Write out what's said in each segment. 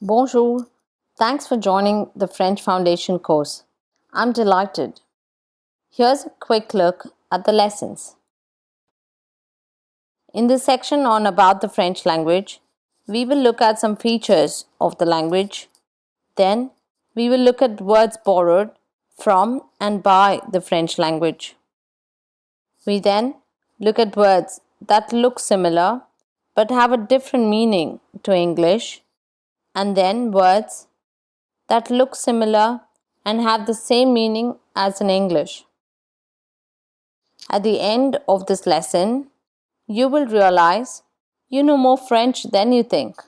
Bonjour. Thanks for joining the French Foundation course. I'm delighted. Here's a quick look at the lessons. In this section on about the French language, we will look at some features of the language. Then, we will look at words borrowed from and by the French language. We then look at words that look similar but have a different meaning to English, and then words that look similar and have the same meaning as in English. At the end of this lesson, you will realize you know more French than you think.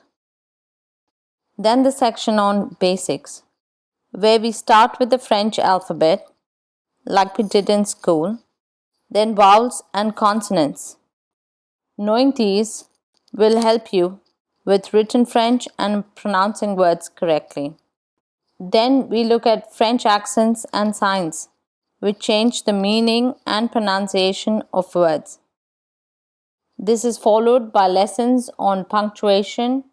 Then the section on basics, where we start with the French alphabet, like we did in school, then vowels and consonants. Knowing these will help you with written French and pronouncing words correctly. Then we look at French accents and signs, which change the meaning and pronunciation of words. This is followed by lessons on punctuation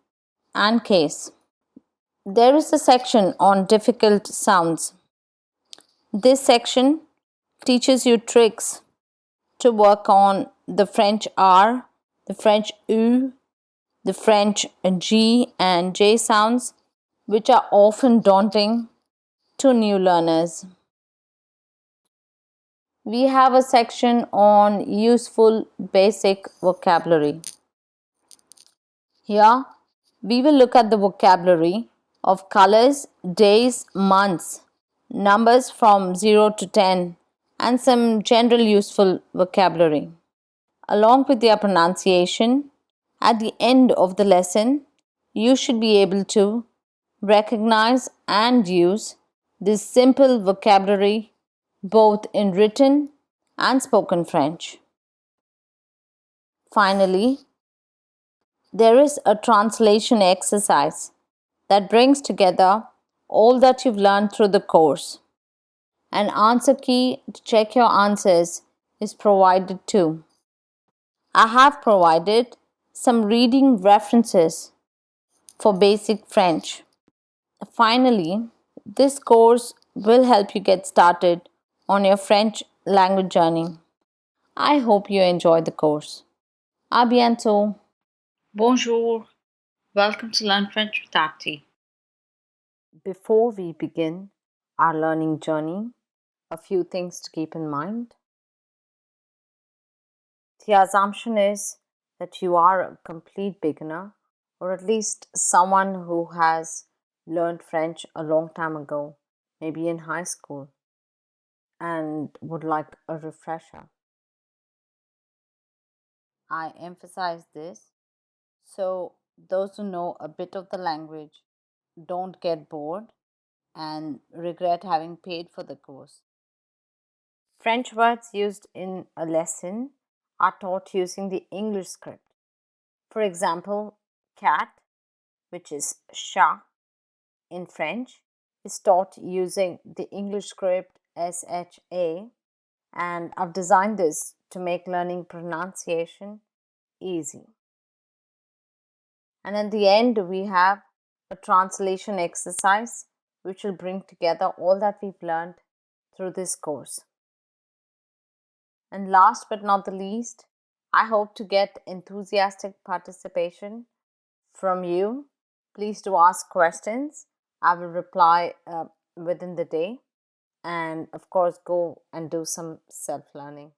and case. There is a section on difficult sounds. This section teaches you tricks to work on the French R, the French U, the French G and J sounds, which are often daunting to new learners. We have a section on useful basic vocabulary. Here, we will look at the vocabulary of colors, days, months, numbers from 0 to 10, and some general useful vocabulary. Along with their pronunciation, at the end of the lesson, you should be able to recognize and use this simple vocabulary both in written and spoken French. Finally, there is a translation exercise that brings together all that you've learned through the course. An answer key to check your answers is provided too. I have provided some reading references for basic French. Finally, this course will help you get started on your French language journey. I hope you enjoy the course. À bientôt. Bonjour. Welcome to Learn French with Aarti. Before we begin our learning journey, a few things to keep in mind. The assumption is that you are a complete beginner, or at least someone who has learned French a long time ago, maybe in high school, and would like a refresher. I emphasize this so those who know a bit of the language don't get bored and regret having paid for the course. French words used in a lesson are taught using the English script. For example, cat, which is chat in French, is taught using the English script SHA, and I've designed this to make learning pronunciation easy. And at the end, we have a translation exercise which will bring together all that we've learned through this course. And last but not the least, I hope to get enthusiastic participation from you. Please do ask questions. I will reply within the day. And of course, go and do some self-learning.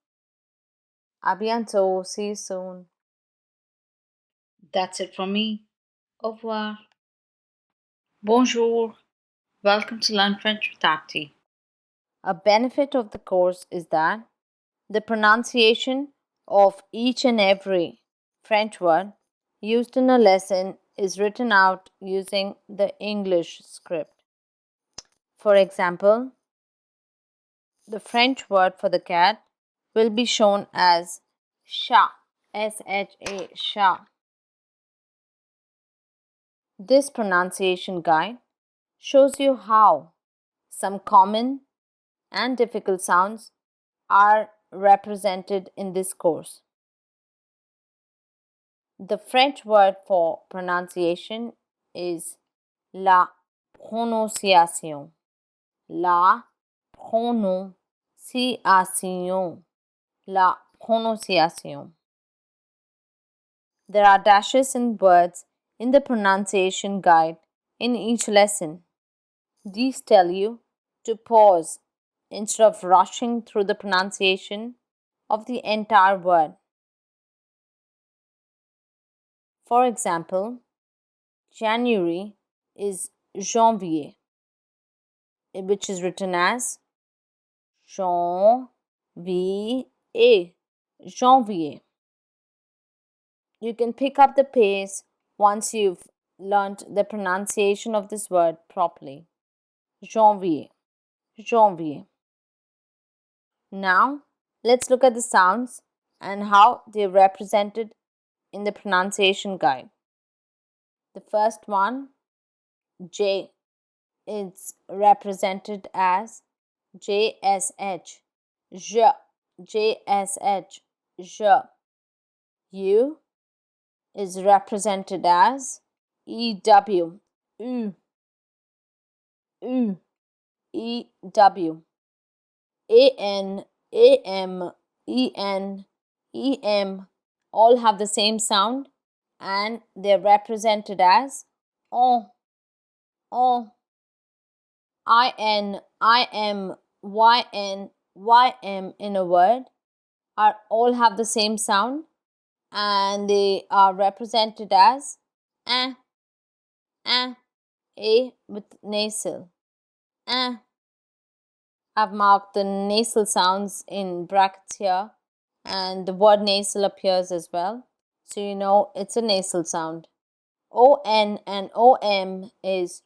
À bientôt. See you soon. That's it from me. Au revoir. Bonjour. Welcome to Learn French with Aarti. A benefit of the course is that the pronunciation of each and every French word used in a lesson is written out using the English script. For example, the French word for the cat will be shown as chat, S-H-A, chat. This pronunciation guide shows you how some common and difficult sounds are represented in this course. The French word for pronunciation is La prononciation. La prononciation. La prononciation. There are dashes in words in the pronunciation guide in each lesson. These tell you to pause instead of rushing through the pronunciation of the entire word. For example, January is janvier, which is written as janvier. Janvier. You can pick up the pace once you've learnt the pronunciation of this word properly. Janvier. Janvier. Now, let's look at the sounds and how they're represented in the pronunciation guide. The first one, J, is represented as JSH. J, JSH. J. U is represented as EW. U, U, EW. AN, AM, EN, EM all have the same sound and they're represented as on, on. IN, IM, YN, YM in a word are all have the same sound and they are represented as eh, eh, A with nasal. Eh. I've marked the nasal sounds in brackets here and the word nasal appears as well. So you know it's a nasal sound. ON and OM is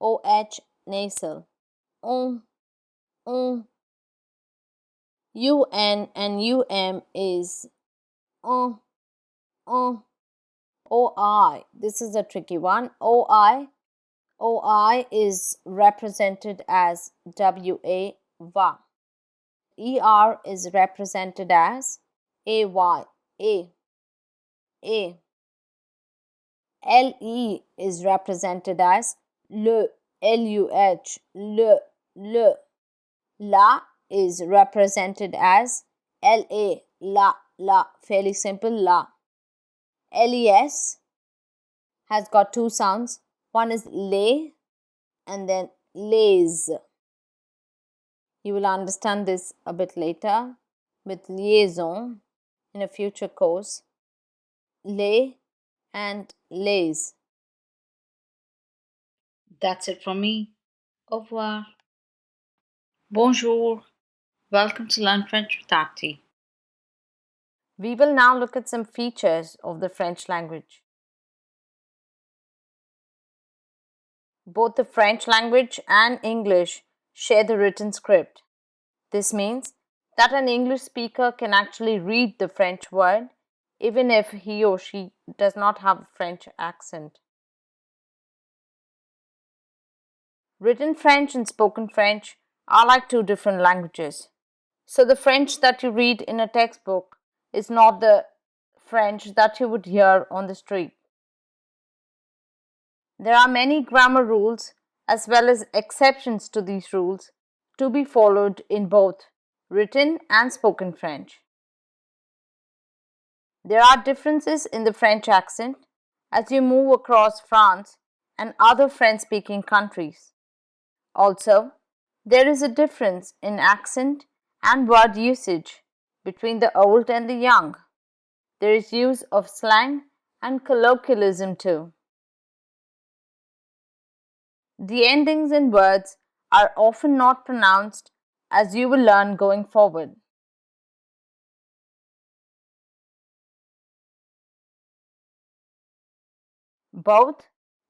OH nasal. UN and UM is OI. This is a tricky one. OI is represented as WA, va. ER is represented as AY, A. LE is represented as LUH, LUH. La is represented as LA, la. Fairly simple, la. LES has got two sounds. One is lay and then lays. You will understand this a bit later with liaison in a future course. Lay and lays. That's it from me. Au revoir. Bonjour. Welcome to Learn French with Tati. We will now look at some features of the French language. Both the French language and English share the written script. This means that an English speaker can actually read the French word even if he or she does not have a French accent. Written French and spoken French are like two different languages. So the French that you read in a textbook is not the French that you would hear on the street. There are many grammar rules as well as exceptions to these rules to be followed in both written and spoken French. There are differences in the French accent as you move across France and other French-speaking countries. Also, there is a difference in accent and word usage between the old and the young. There is use of slang and colloquialism too. The endings in words are often not pronounced, as you will learn going forward. Both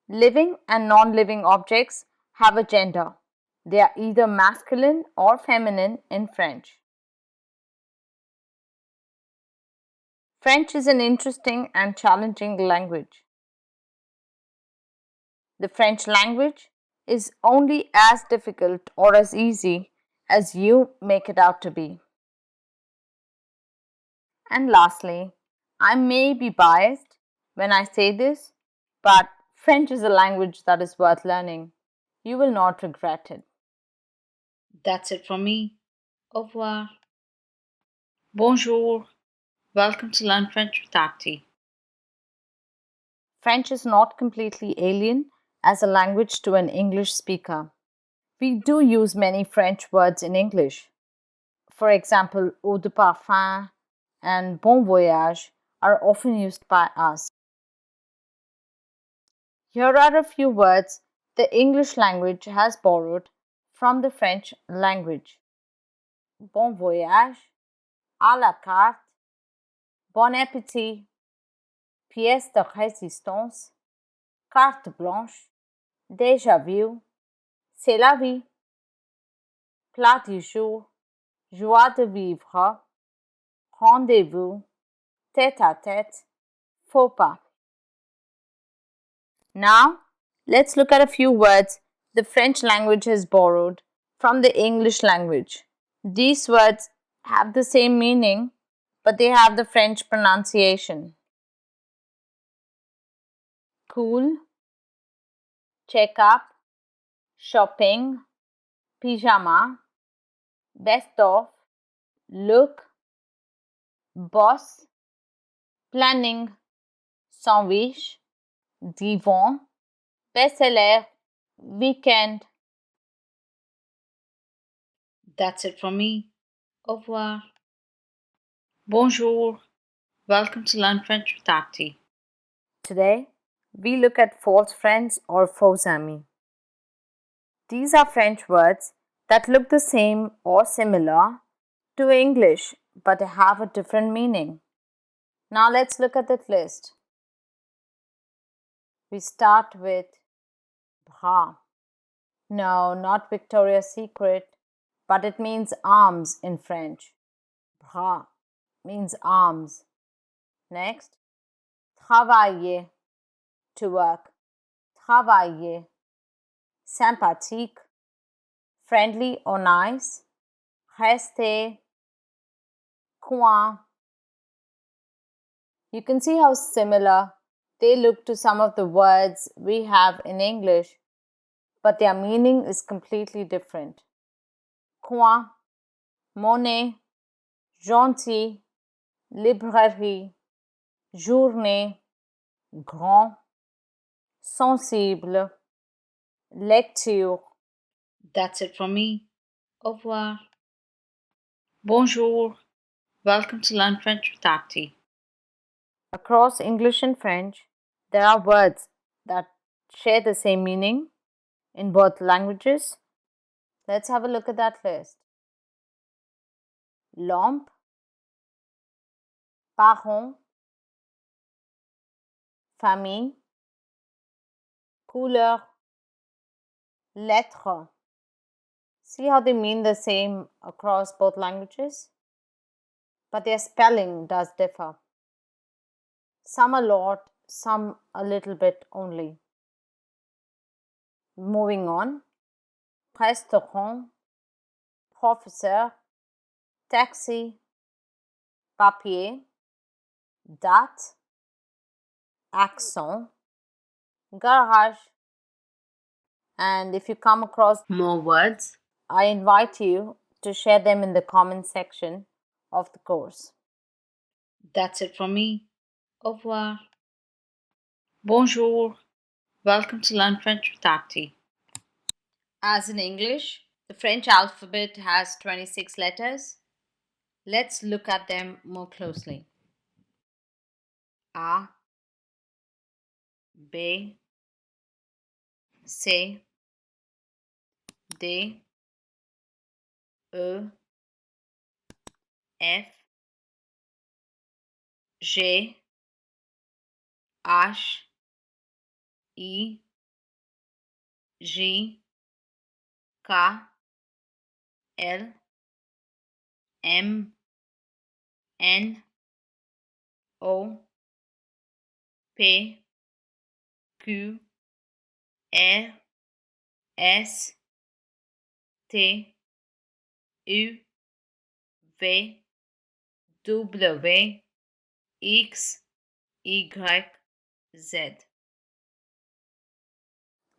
living and non-living objects have a gender. They are either masculine or feminine in French. French is an interesting and challenging language. The French language is only as difficult or as easy as you make it out to be. And lastly, I may be biased when I say this, But French is a language that is worth learning. You will not regret it. That's it from me. Au revoir. Bonjour. Welcome to Learn French with Tati. French is not completely alien as a language to an English speaker. We do use many French words in English. For example, eau de parfum and bon voyage are often used by us. Here are a few words the English language has borrowed from the French language. Bon voyage, à la carte, bon appétit, pièce de résistance, carte blanche, déjà vu, c'est la vie, plat du jour, joie de vivre, rendez-vous, tête à tête, faux pas. Now, let's look at a few words the French language has borrowed from the English language. These words have the same meaning, but they have the French pronunciation. Cool, check up, shopping, pyjama, best of, look, boss, planning, sandwich, divan, best-seller, weekend. That's it from me. Au revoir. Bonjour. Welcome to Learn French with Tati. Today, we look at false friends or faux amis. These are French words that look the same or similar to English but have a different meaning. Now let's look at that list. We start with bras. No, not Victoria's Secret, but it means arms in French. Bras means arms. Next, travailler, to work. Travailler. Sympathique, friendly or nice. Rester, coin. You can see how similar they look to some of the words we have in English, but their meaning is completely different. Coin, monnaie, gentil, librairie, journée, grand, sensible, lecture. That's it from me. Au revoir. Bonjour. Welcome to Learn French with Tati. Across English and French, there are words that share the same meaning in both languages. Let's have a look at that list. Lampe, parent, famille, couleur, lettre. See how they mean the same across both languages? But their spelling does differ. Some a lot, some a little bit only. Moving on. Restaurant, professeur, taxi, papier, date, accent, garage. And if you come across more words, I invite you to share them in the comment section of the course. That's it from me. Au revoir. Bonjour. Welcome to Learn French with Tati. As in English, the French alphabet has 26 letters. Let's look at them more closely. A, B, C, D, E, F, G, H, I, J, K, L, M, N, O, P, Q, R, S, T, U, V, W, X, Y, Z.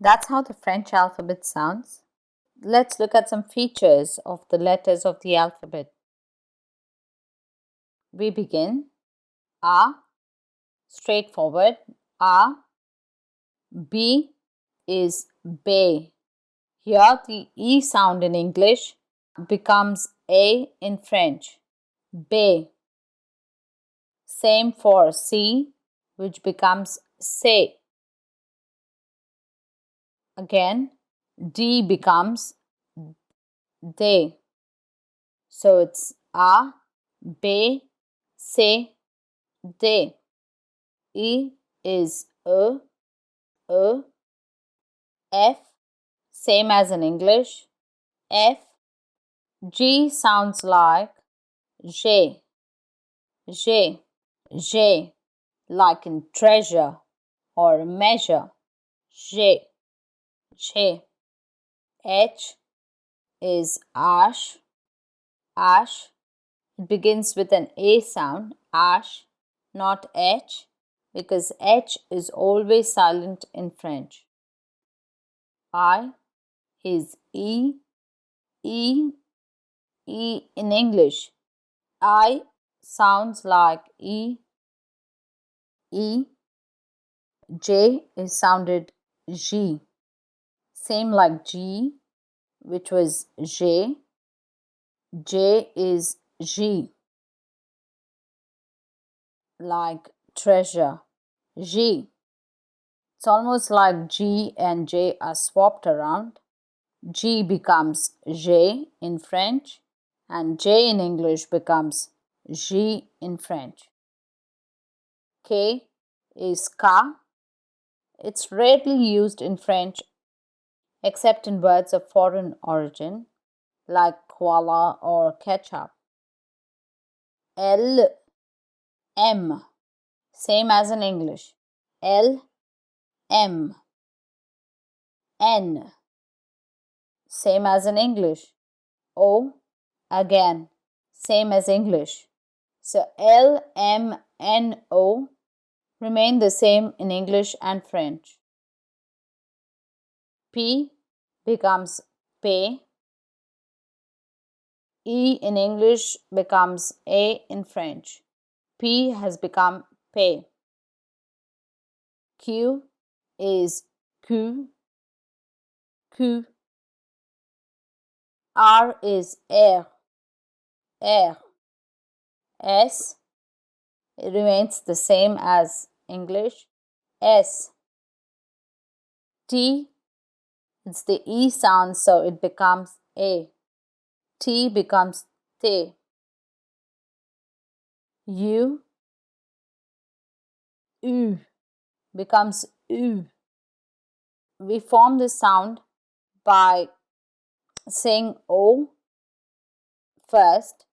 That's how the French alphabet sounds. Let's look at some features of the letters of the alphabet. We begin A, straightforward. A. B is bay. Here the E sound in English becomes A in French. Bay. Same for C, which becomes say. Again, D becomes they. So it's A, B, C, D. E is E, F, same as in English, F. G sounds like J, J, J, like in treasure or measure. J, J. H is ash, ash. It begins with an A sound, ash, not H, because H is always silent in French. I is E, E, E in English. I sounds like E, E. J is sounded G, same like G, which was J. J is G, like treasure. G. It's almost like G and J are swapped around. G becomes J in French, and J in English becomes G in French. K is ka. It's rarely used in French except in words of foreign origin like koala or ketchup. L, M, same as in English. L, M. N, same as in English. O, again, same as English. So L, M, N, O remain the same in English and French. P becomes pay. E in English becomes A in French. P has become pay. Q is Q, Q. R is air, air. S, it remains the same as English, S. T, it's the E sound, so it becomes A. T becomes T. U, U becomes U. We form this sound by saying O first.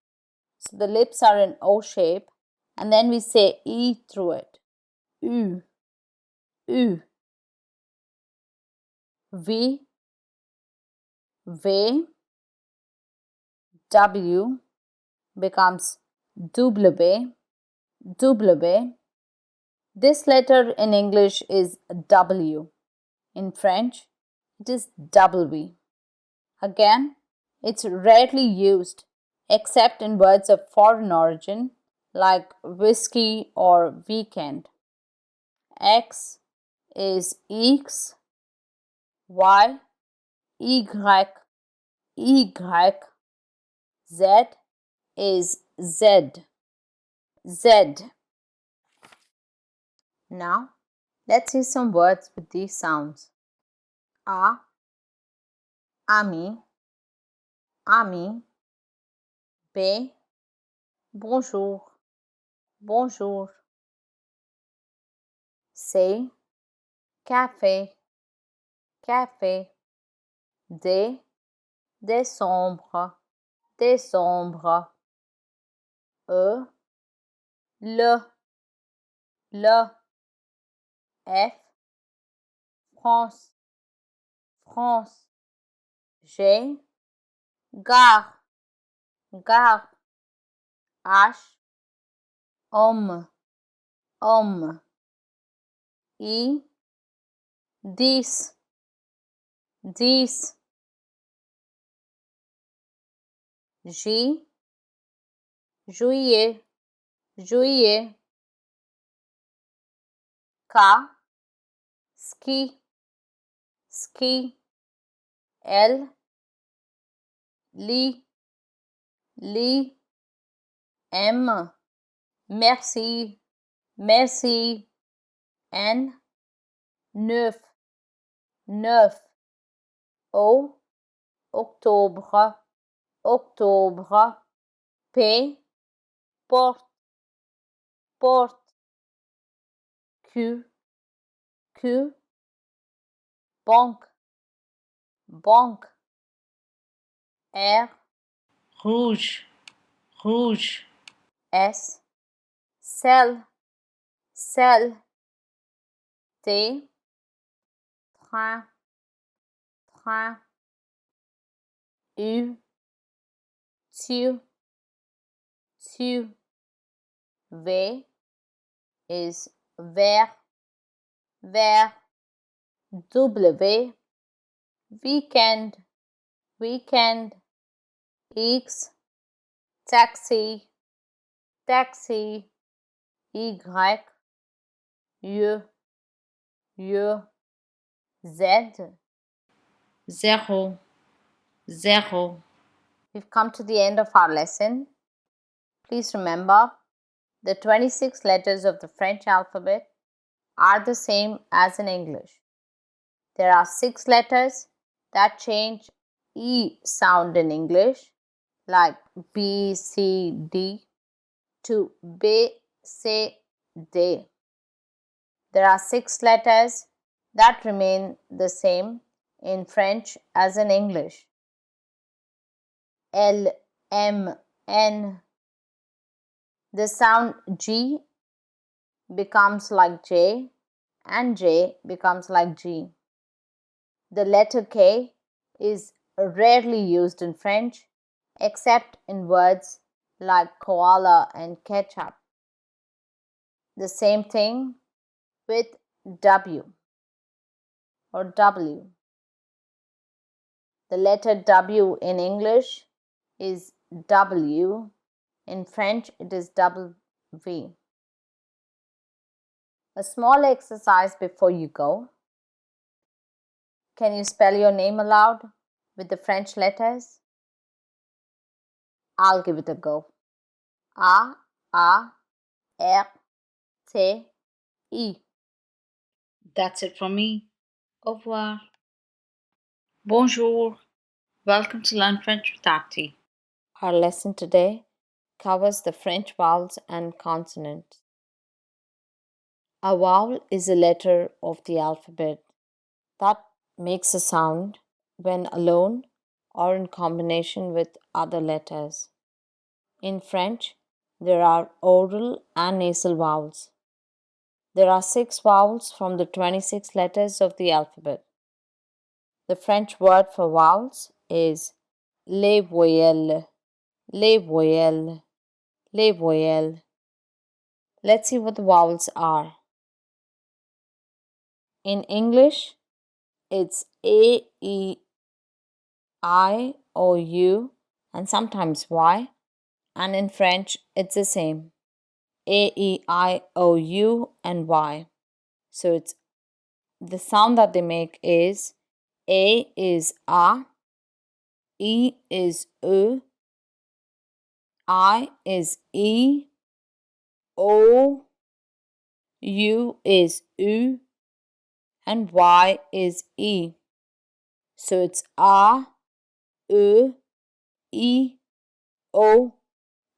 So the lips are in O shape, and then we say E through it. U, U. V, V, W becomes W, W. This letter in English is W. In French, it is W. Again, it's rarely used except in words of foreign origin like whiskey or weekend. X is X, Y, Y, Y. Z is Z, Z. Now, let's see some words with these sounds. A, ami, ami. B, bonjour, bonjour. C, café, café. D, décembre, décembre. E, le. F, France, France. G, gare, gare. H, homme, homme. I, 10, 10, J, juillet, juillet, K, ski, ski, L, li, li, M, merci, merci, N, neuf, neuf, O, octobre, octobre, P, porte, porte, Q, Q, banque, banque, R, rouge, rouge, S, sel, sel, T, train, train, U, tu, tu, V is ver, ver, W, weekend, weekend, X, taxi, taxi, Y, je, je, Z. zéro, zéro. We've come to the end of our lesson. Please remember the 26 letters of the French alphabet are the same as in English. There are 6 letters that change E sound in English, like B, C, D, to B, C, D. There are 6 letters that remain the same in French as in English. L, M, N. The sound G becomes like J and J becomes like G. The letter K is rarely used in French except in words like koala and ketchup. The same thing with W or W. The letter W in English is W. In French, it is double V. A small exercise before you go. Can you spell your name aloud with the French letters? I'll give it a go. A, R, T, I. That's it from me. Au revoir. Bonjour. Welcome to Learn French with Tati. Our lesson today covers the French vowels and consonants. A vowel is a letter of the alphabet that makes a sound when alone or in combination with other letters. In French, there are oral and nasal vowels. There are 6 vowels from the 26 letters of the alphabet. The French word for vowels is les voyelles, les voyelles, les voyelles. Let's see what the vowels are. In English, it's A, E, I, O, U, and sometimes Y. And in French, it's the same. A, E, I, O, U, and Y. So it's the sound that they make is A is A, E is U, I is E, O, U is U, and Y is E. So it's A, U, E, O,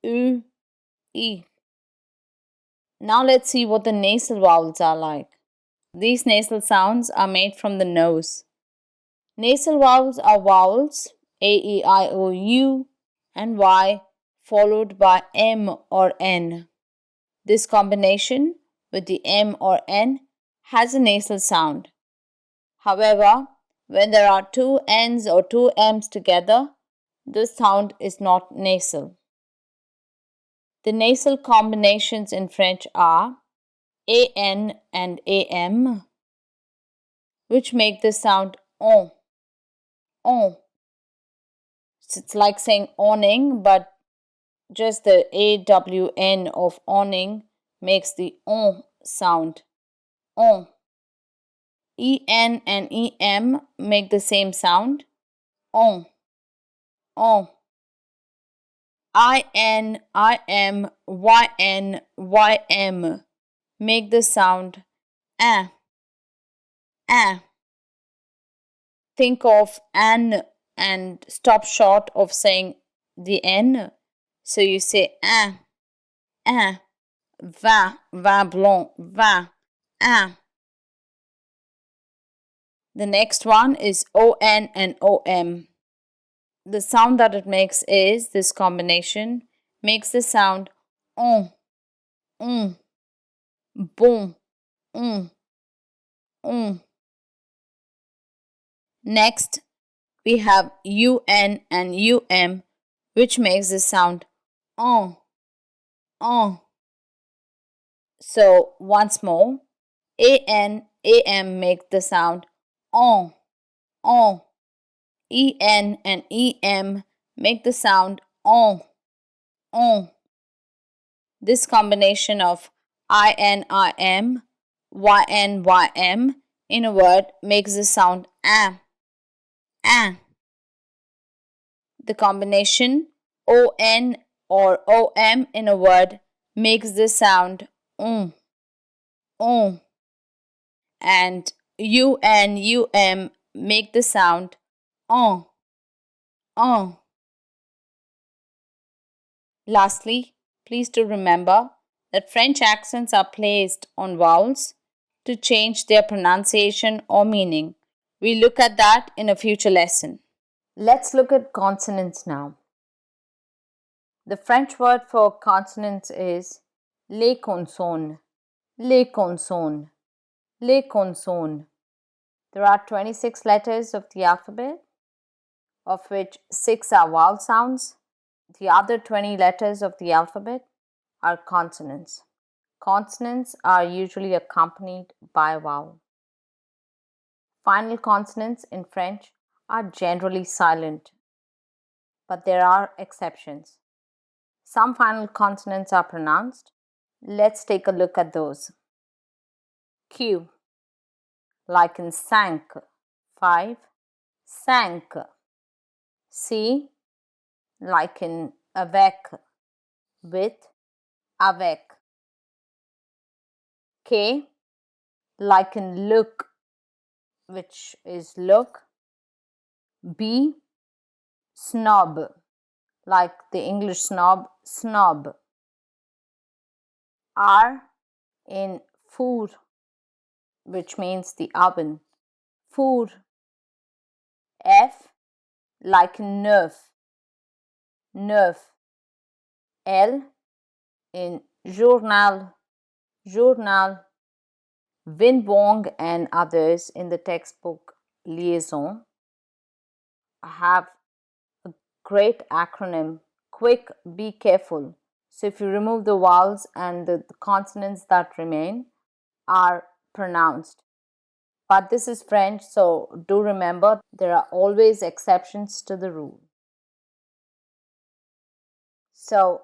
U, E. Now let's see what the nasal vowels are like. These nasal sounds are made from the nose. Nasal vowels are vowels A, E, I, O, U, and Y followed by M or N. This combination with the M or N has a nasal sound. However, when there are 2 N's or 2 M's together, the sound is not nasal. The nasal combinations in French are AN and AM, which make the sound on. On. So it's like saying awning, but just the AWN of awning makes the on sound. On. EN and EM make the same sound. On. On. IN, IM, YN, YM make the sound ah, ah. Think of an and stop short of saying the N. So you say ah, va blanc, va, ah. The next one is ON and OM. The sound that it makes is this combination makes the sound on, bon, on. Next, we have UN and UM, which makes the sound on, on. So once more, AN, AM make the sound on, on. EN and EM make the sound on, on. This combination of IN, IM, YN, in a word makes the sound am, am. The combination ON or OM in a word makes the sound um. And UN, make the sound on, on. Lastly, please do remember that French accents are placed on vowels to change their pronunciation or meaning. We look at that in a future lesson. Let's look at consonants now. The French word for consonants is les consonnes, les consonnes, les consonnes. There are 26 letters of the alphabet, of which 6 are vowel sounds. The other 20 letters of the alphabet are consonants. Consonants are usually accompanied by a vowel. Final consonants in French are generally silent, but there are exceptions. Some final consonants are pronounced. Let's take a look at those. Q, like in cinq, 5, cinq. C, like in avec, with, avec. K, like in look, which is look. B, snob, like the English snob, snob. R, in four, which means the oven, four. F, like in neuf, neuf. L, in journal, journal. Vin Wong and others in the textbook Liaison have a great acronym, quick, be careful. So if you remove the vowels and the consonants that remain are pronounced. But this is French, so do remember there are always exceptions to the rule. So,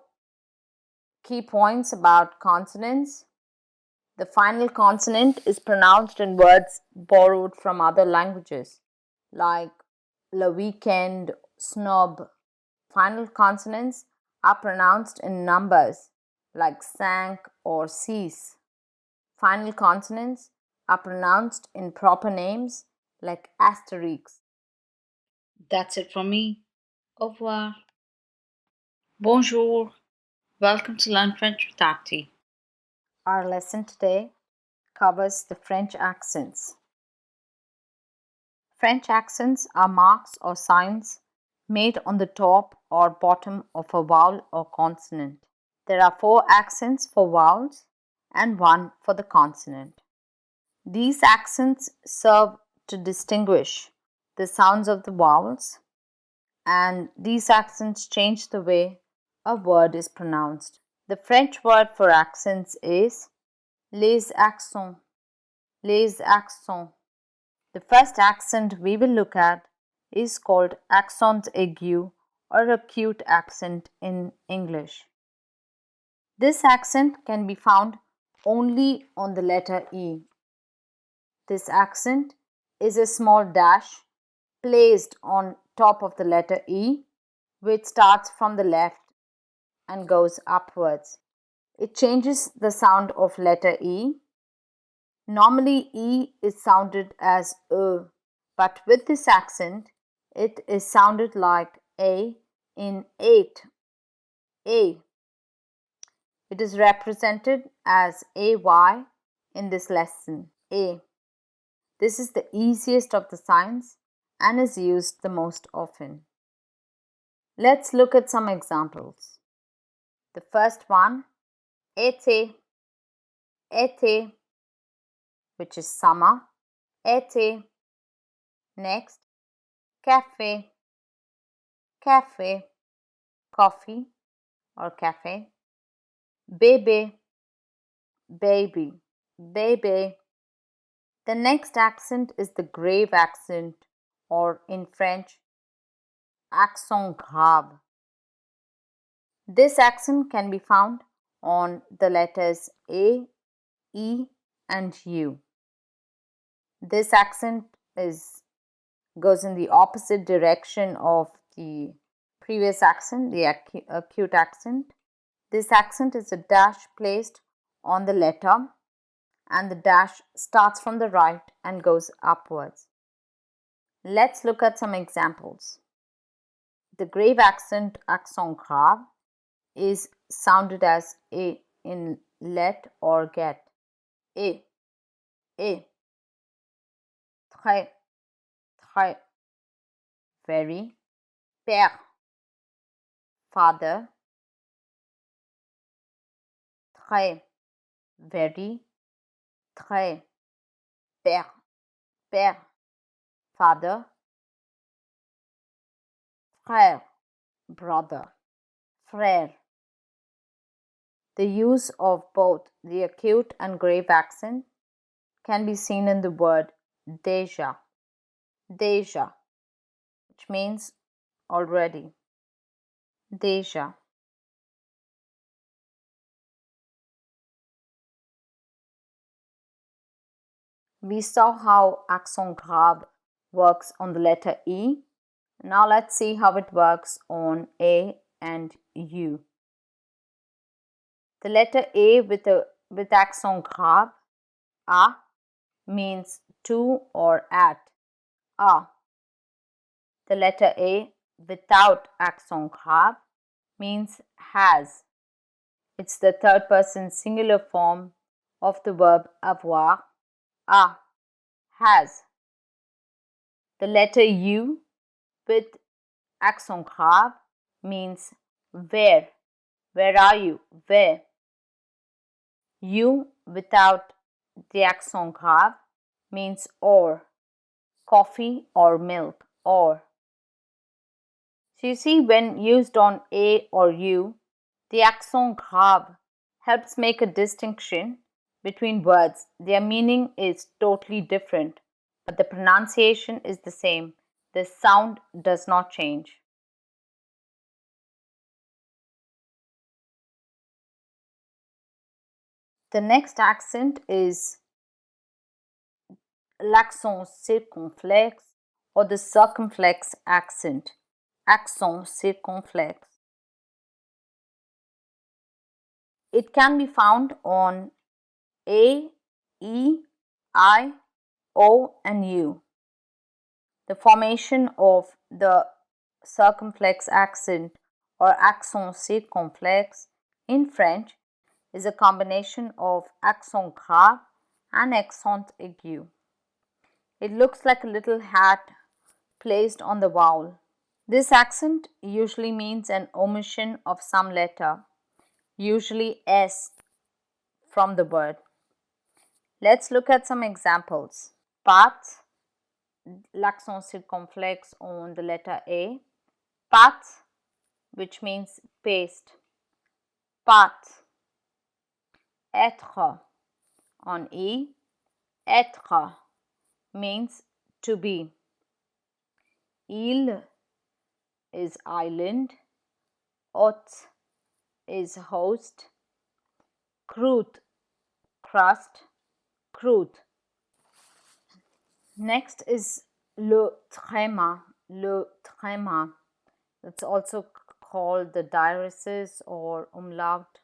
key points about consonants. The final consonant is pronounced in words borrowed from other languages, like le weekend, snob. Final consonants are pronounced in numbers, like cinq or six. Final consonants are pronounced in proper names, like asterisk. That's it from me. Au revoir. Bonjour. Welcome to Learn French with Tati. Our lesson today covers the French accents. French accents are marks or signs made on the top or bottom of a vowel or consonant. There are 4 accents for vowels and 1 for the consonant. These accents serve to distinguish the sounds of the vowels, and these accents change the way a word is pronounced. The French word for accents is les accents, les accents. The first accent we will look at is called accent aigu or acute accent in English. This accent can be found only on the letter E. This accent is a small dash placed on top of the letter E, which starts from the left and goes upwards. It changes the sound of letter E. Normally, E is sounded as but with this accent, it is sounded like A in 8. A. It is represented as AY in this lesson. A. This is the easiest of the signs and is used the most often. Let's look at some examples. The first one, été, été, which is summer, été. Next, café, café, coffee or cafe. Bébé, baby, bébé. The next accent is the grave accent, or in French, accent grave. This accent can be found on the letters A, E, and U. This accent goes in the opposite direction of the previous accent, the acute accent. This accent is a dash placed on the letter, and the dash starts from the right and goes upwards. Let's look at some examples. The grave accent grave is sounded as A in let or get. A, A. Très, très. Very. Père, father. Très, very. Très. Père, père, father. Frère, brother. Frère. The use of both the acute and grave accent can be seen in the word déjà. Déjà, which means already. Déjà. We saw how accent grave works on the letter E. Now let's see how it works on A and U. The letter A with accent grave, A, means to or at. A. The letter A without accent grave means has. It's the third person singular form of the verb avoir. A. Has. The letter U with accent grave means where. Where are you? Where? U without the accent grave means or. Coffee or milk, or. So you see, when used on A or U, the accent grave helps make a distinction between words. Their meaning is totally different, but the pronunciation is the same. The sound does not change. The next accent is l'accent circonflexe or the circumflex accent. Accent circumflex. It can be found on A, E, I, O, and U. The formation of the circumflex accent or accent circonflexe in French is a combination of accent grave and accent aigu. It looks like a little hat placed on the vowel. This accent usually means an omission of some letter, usually S, from the word. Let's look at some examples. Pâte, l'accent circonflexe on the letter A. Pâte, which means paste. Pâte. Être on E. Être means to be. Île is island. Hôte is host. Croûte, crust, croûte. Next is le tréma. Le tréma. It's also called the diaresis or umlaut,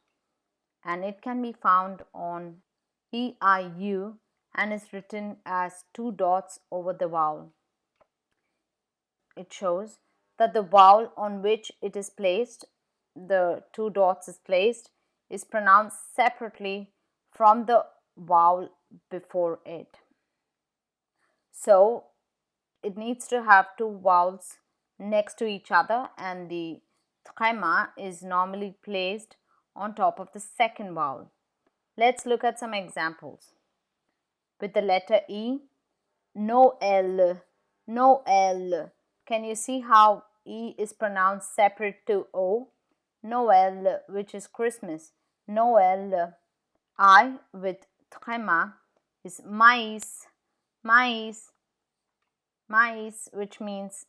and it can be found on EIU and is written as two dots over the vowel. It shows that the vowel on which it is placed, the two dots is placed, is pronounced separately from the vowel before it. So it needs to have two vowels next to each other, and the tréma is normally placed on top of the second vowel. Let's look at some examples. With the letter E, no L, no L. Can you see how E is pronounced separate to O? Noël, which is Christmas. Noël. I with tréma is maïs, maïs, maïs, which means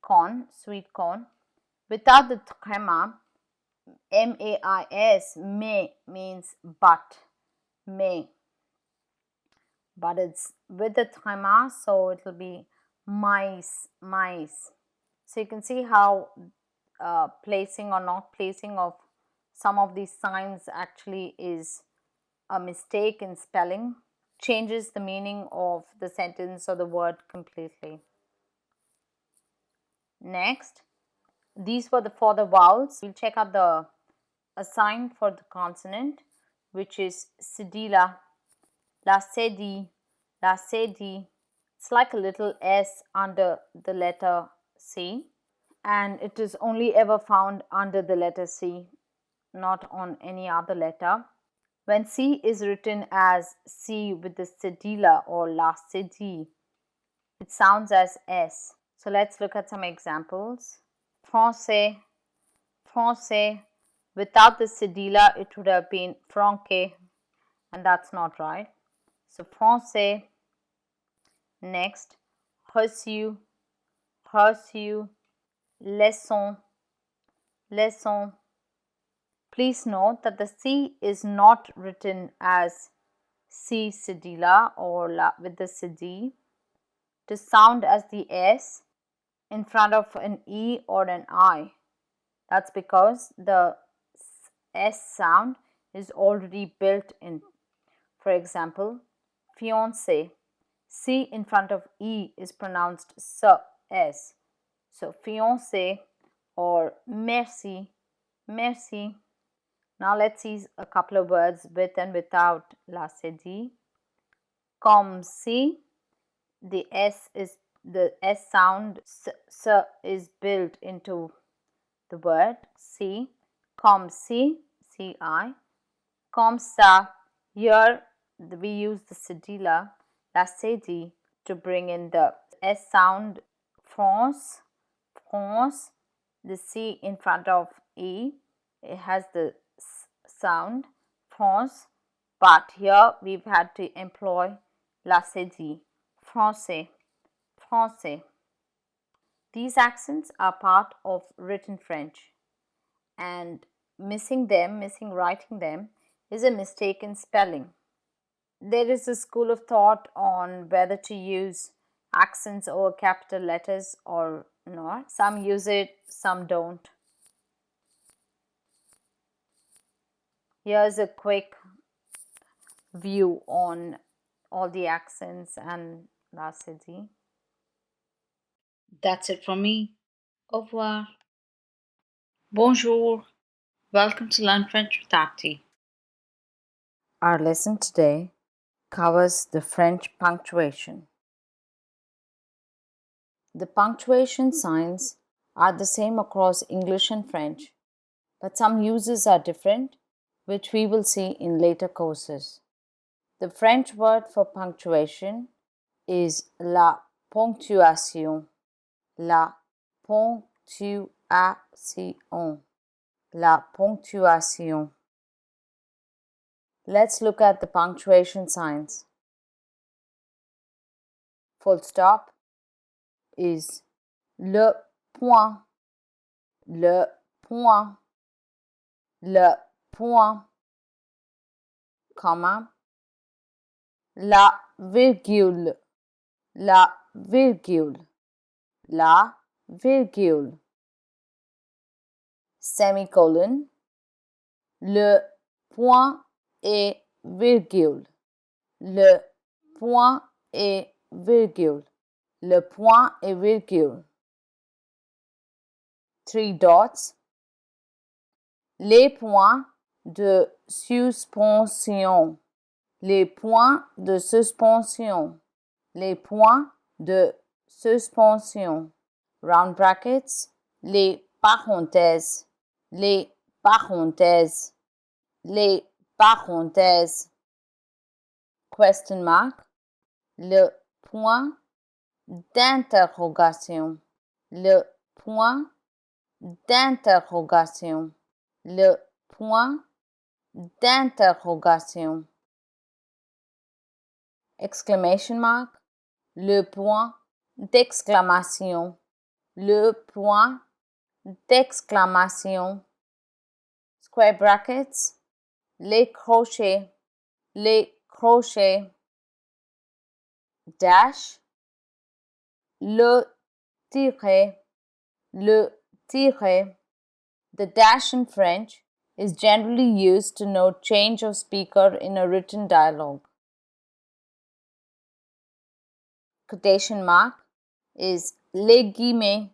corn, sweet corn. Without the tréma, mais, mais means but, mais. But it's with the tréma, so it will be mais, mais. So you can see how placing or not placing of some of these signs actually is a mistake in spelling, changes the meaning of the sentence or the word completely. Next, these were for the vowels. We'll check out a sign for the consonant, which is cedilla, la cedi, la cedi. It's like a little S under the letter C, and it is only ever found under the letter C, not on any other letter. When C is written as C with the cedilla or la cedi, it sounds as S. So let's look at some examples. Français, français. Without the cedilla, it would have been franquais, and that's not right. So français. Next, reçu, reçu. Leçon, leçon. Please note that the C is not written as C cedilla or la with the cedi to sound as the S in front of an E or an I. That's because the S sound is already built in. For example, fiancé. C in front of E is pronounced S. So fiancé or merci, merci. Now let's see a couple of words with and without la cedi. Comme si, the S sound is built into the word si. Comme si, ci. Comme ça, here we use the cedilla, la cedi, to bring in the S sound. France, France, the C in front of E, it has the sound France, but here we've had to employ la cedi, français, français. These accents are part of written French, and missing writing them, is a mistake in spelling. There is a school of thought on whether to use accents over capital letters or not. Some use it, some don't. Here's a quick view on all the accents and la cedi. That's it from me. Au revoir. Bonjour. Welcome to Learn French with Tati. Our lesson today covers the French punctuation. The punctuation signs are the same across English and French, but some uses are different, which we will see in later courses. The French word for punctuation is la ponctuation. La ponctuation. La ponctuation. Let's look at the punctuation signs. Full stop, is le point, le point, le point, comma, la virgule, la virgule, la virgule, semicolon, le point et virgule, le point et virgule, le point et virgule. 3 dots, les points de suspension, les points de suspension, les points de suspension, round brackets, les parenthèses, les parenthèses, les parenthèses, question mark, le point d'interrogation, le point d'interrogation, le point d'interrogation, exclamation mark, le point d'exclamation, le point d'exclamation, square brackets, les crochets, dash, le tiret, le tiret. The dash in French is generally used to note change of speaker in a written dialogue. Quotation mark is les guillemets,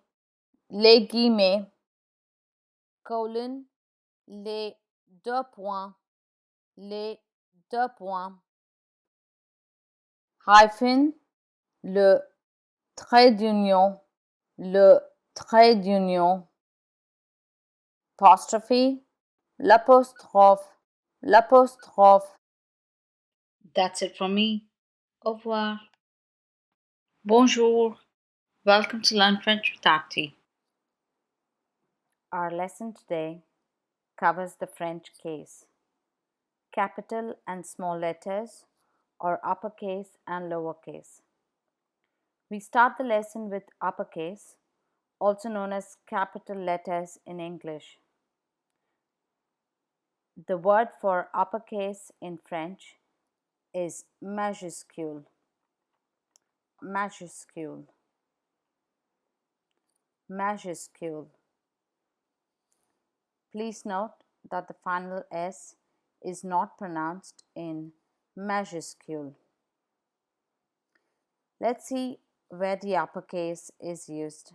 colon, les deux points, hyphen, le trait d'union, apostrophe, l'apostrophe. That's it from me. Au revoir. Bonjour. Welcome to Learn French with Tati. Our lesson today covers the French case, capital and small letters, or uppercase and lowercase. We start the lesson with uppercase, also known as capital letters in English. The word for uppercase in French is majuscule. Please note that the final S is not pronounced in majuscule. Let's see where the uppercase is used.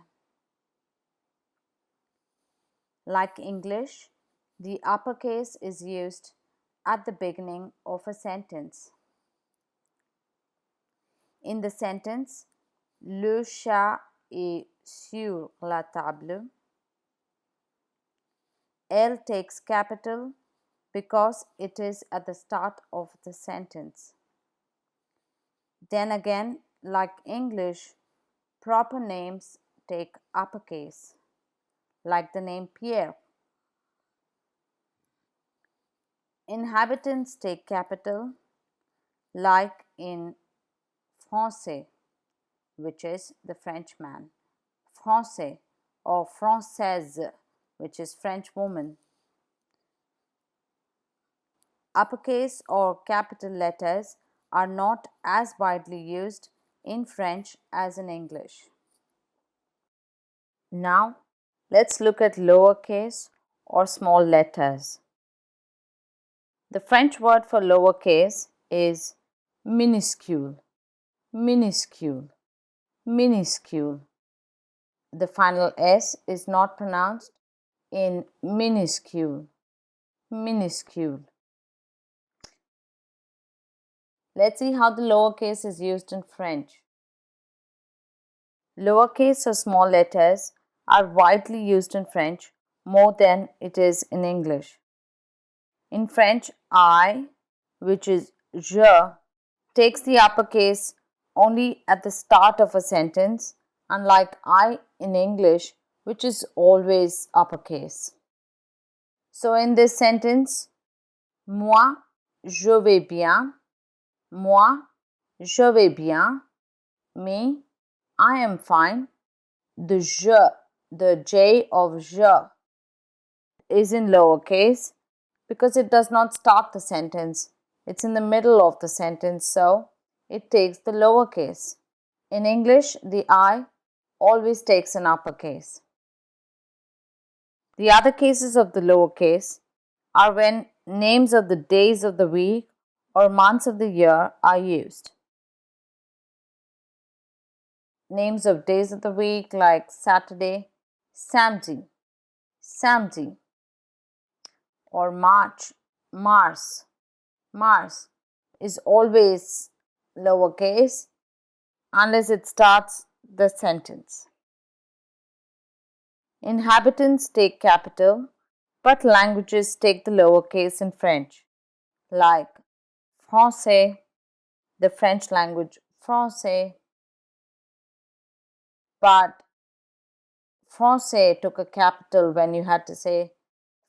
Like English, the uppercase is used at the beginning of a sentence. In the sentence, le chat est sur la table, L takes capital because it is at the start of the sentence. Then again, like English, proper names take uppercase, like the name Pierre. Inhabitants take capital, like in Français, which is the Frenchman, Français, or Française, which is French woman. Uppercase or capital letters are not as widely used in French as in English. Now, let's look at lowercase or small letters. The French word for lowercase is minuscule. The final S is not pronounced in minuscule. Let's see how the lowercase is used in French. Lowercase or small letters are widely used in French more than it is in English. In French, I, which is je, takes the uppercase only at the start of a sentence, unlike I in English, which is always uppercase. So in this sentence, moi, je vais bien, me, I am fine, The je, the J of je is in lowercase because it does not start the sentence. It's in the middle of the sentence, so it takes the lowercase. In English, the I always takes an uppercase. The other cases of the lowercase are when names of the days of the week or months of the year are used. Names of days of the week like Saturday, Samedi, Samedi, or March, Mars. Mars is always lowercase unless it starts the sentence. Inhabitants take capital, but languages take the lowercase in French, like Français, the French language Français, but Français took a capital when you had to say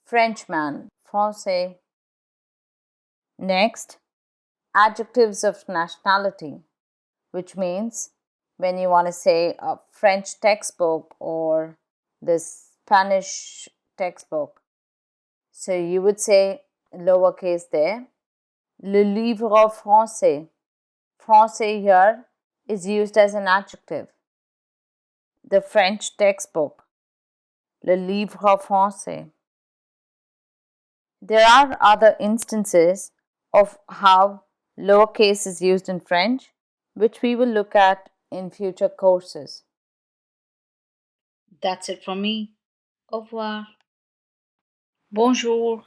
Frenchman, Français. Next, adjectives of nationality, which means when you want to say a French textbook or the Spanish textbook. So you would say lowercase there. Le livre français. Français here is used as an adjective. The French textbook. Le livre français. There are other instances of how lowercase is used in French, which we will look at in future courses. That's it from me. Au revoir. Bonjour.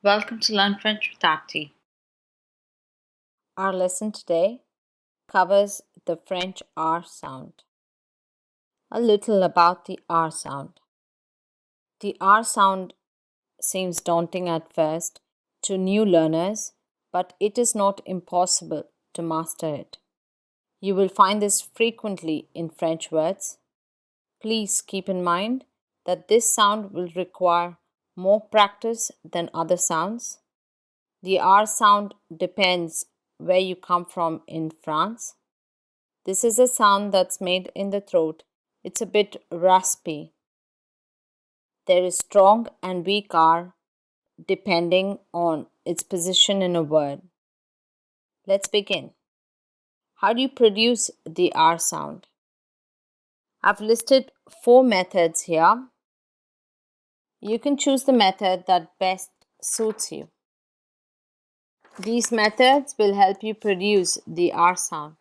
Welcome to Learn French with Tati. Our lesson today covers the French R sound. A little about the R sound. The R sound seems daunting at first to new learners, but it is not impossible to master it. You will find this frequently in French words. Please keep in mind that this sound will require more practice than other sounds. The R sound depends where you come from in France. This is a sound that's made in the throat. It's a bit raspy. There is strong and weak R depending on its position in a word. Let's begin. How do you produce the R sound? I've listed 4 methods here. You can choose the method that best suits you. These methods will help you produce the R sound.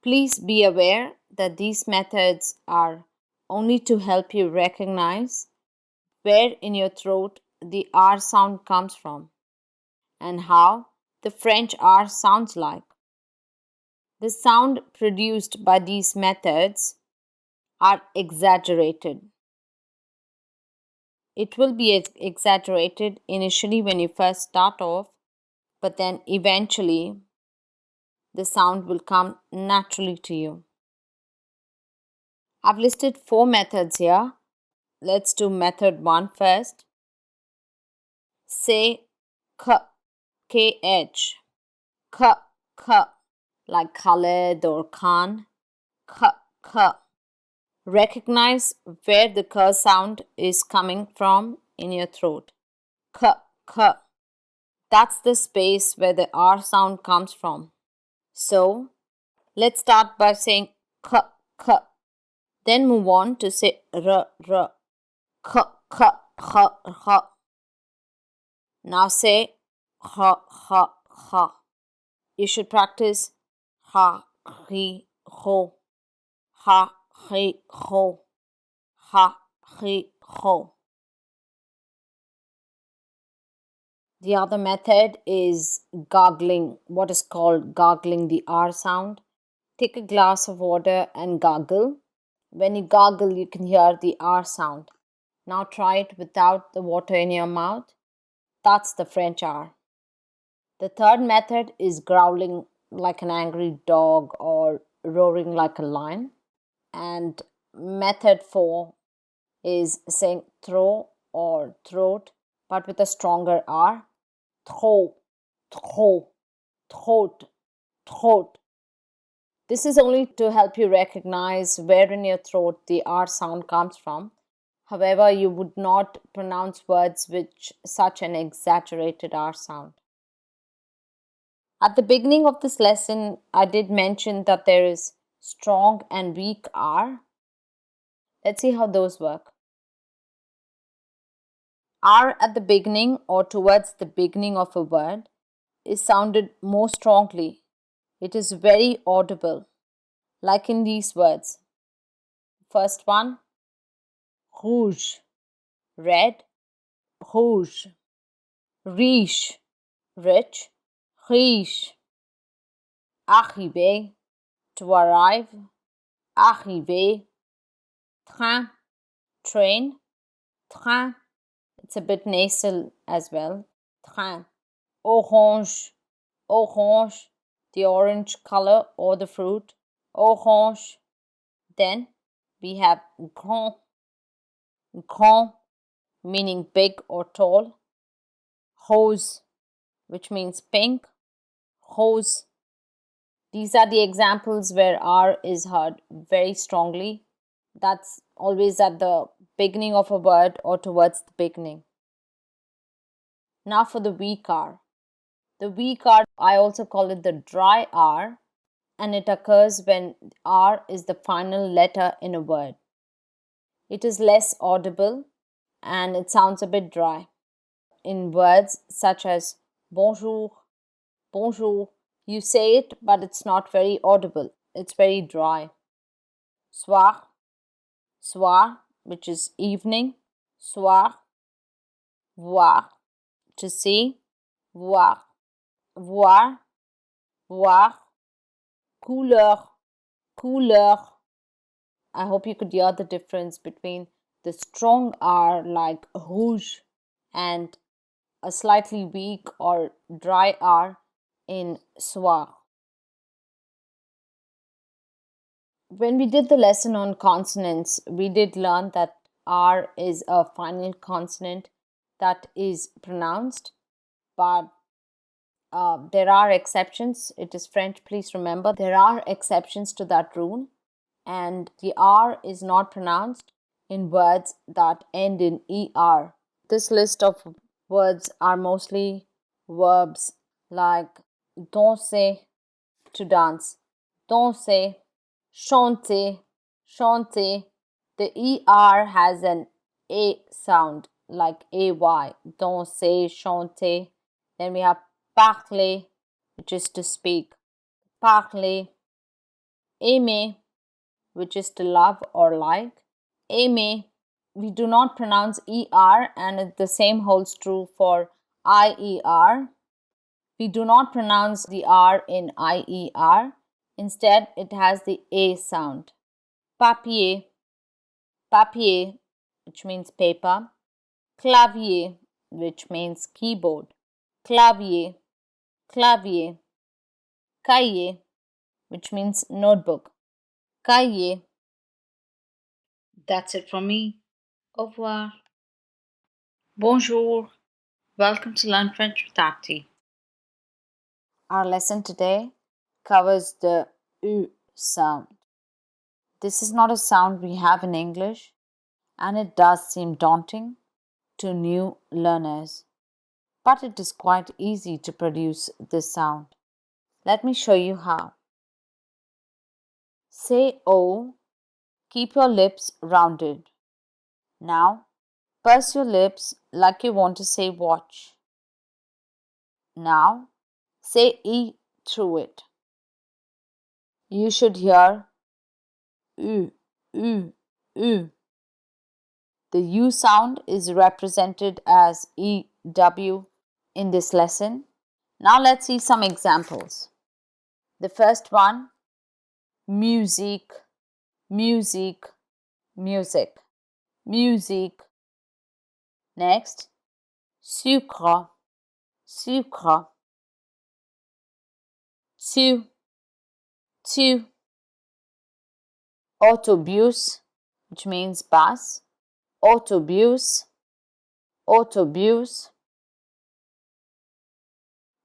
Please be aware that these methods are only to help you recognize where in your throat the R sound comes from and how the French R sounds like. The sound produced by these methods are exaggerated. It will be exaggerated initially when you first start off, but then eventually the sound will come naturally to you. I've listed 4 methods here. Let's do method 1 first. Say k, kh, k, k, like Khaled or Khan, k, k. Recognize where the k sound is coming from in your throat. K, k. That's the space where the R sound comes from. So, let's start by saying k, k. Then move on to say r, r. K, k, h, h. Now say h, h, h. You should practice ha, hi, ho, ha, hi, ho, ha, hi, ho. The other method is gargling, what is called gargling the R sound. Take a glass of water and gargle. When you gargle, you can hear the R sound. Now try it without the water in your mouth. That's the French R. The third method is growling like an angry dog or roaring like a lion. And method 4 is saying throw or throat, but with a stronger R. Throw, throat, throat, throat. This is only to help you recognize where in your throat the R sound comes from. However, you would not pronounce words with such an exaggerated R sound. At the beginning of this lesson, I did mention that there is strong and weak R. Let's see how those work. R at the beginning or towards the beginning of a word is sounded more strongly. It is very audible, like in these words. First one, rouge, red, rouge. Riche, rich, riche. Arriver, to arrive, arriver. Train, train, train. It's a bit nasal as well. Train. Orange, orange, the orange color or the fruit. Orange. Then we have grand, grand, meaning big or tall. Rose, which means pink. Rose. These are the examples where R is heard very strongly. That's always at the beginning of a word or towards the beginning. Now for the weak R. The weak R, I also call it the dry R, and it occurs when R is the final letter in a word. It is less audible and it sounds a bit dry. In words such as bonjour, bonjour, you say it, but it's not very audible. It's very dry. Soir, soir, which is evening. Soir, voir, to see. Voir, voir, voir. Couleur, couleur. I hope you could hear the difference between the strong R like rouge and a slightly weak or dry R in soir. When we did the lesson on consonants, we did learn that R is a final consonant that is pronounced, but there are exceptions. It is French, please remember. There are exceptions to that rule, and the R is not pronounced in words that end in ER. This list of words are mostly verbs like danser, to dance, danser, chanter, chanter. The ER has an A sound like AY, danser, chanter. Then we have parler, which is to speak, parler, aimer, which is to love or like, aimer. We do not pronounce ER, and the same holds true for IER. We do not pronounce the R in IER. Instead, it has the A sound. Papier, papier, which means paper. Clavier, which means keyboard. Clavier, clavier. Cahier, which means notebook. Cahier. That's it from me. Au revoir. Bonjour. Welcome to Learn French with Tati. Our lesson today covers the U sound. This is not a sound we have in English, and it does seem daunting to new learners. But it is quite easy to produce this sound. Let me show you how. Say O, keep your lips rounded. Now, purse your lips like you want to say watch. Now, say E through it. You should hear U, U, U. The U sound is represented as EW in this lesson. Now let's see some examples. The first one, music, music, music, music. Next, sucre, sucre, tu, tu. Autobus, which means bus, autobus, autobus.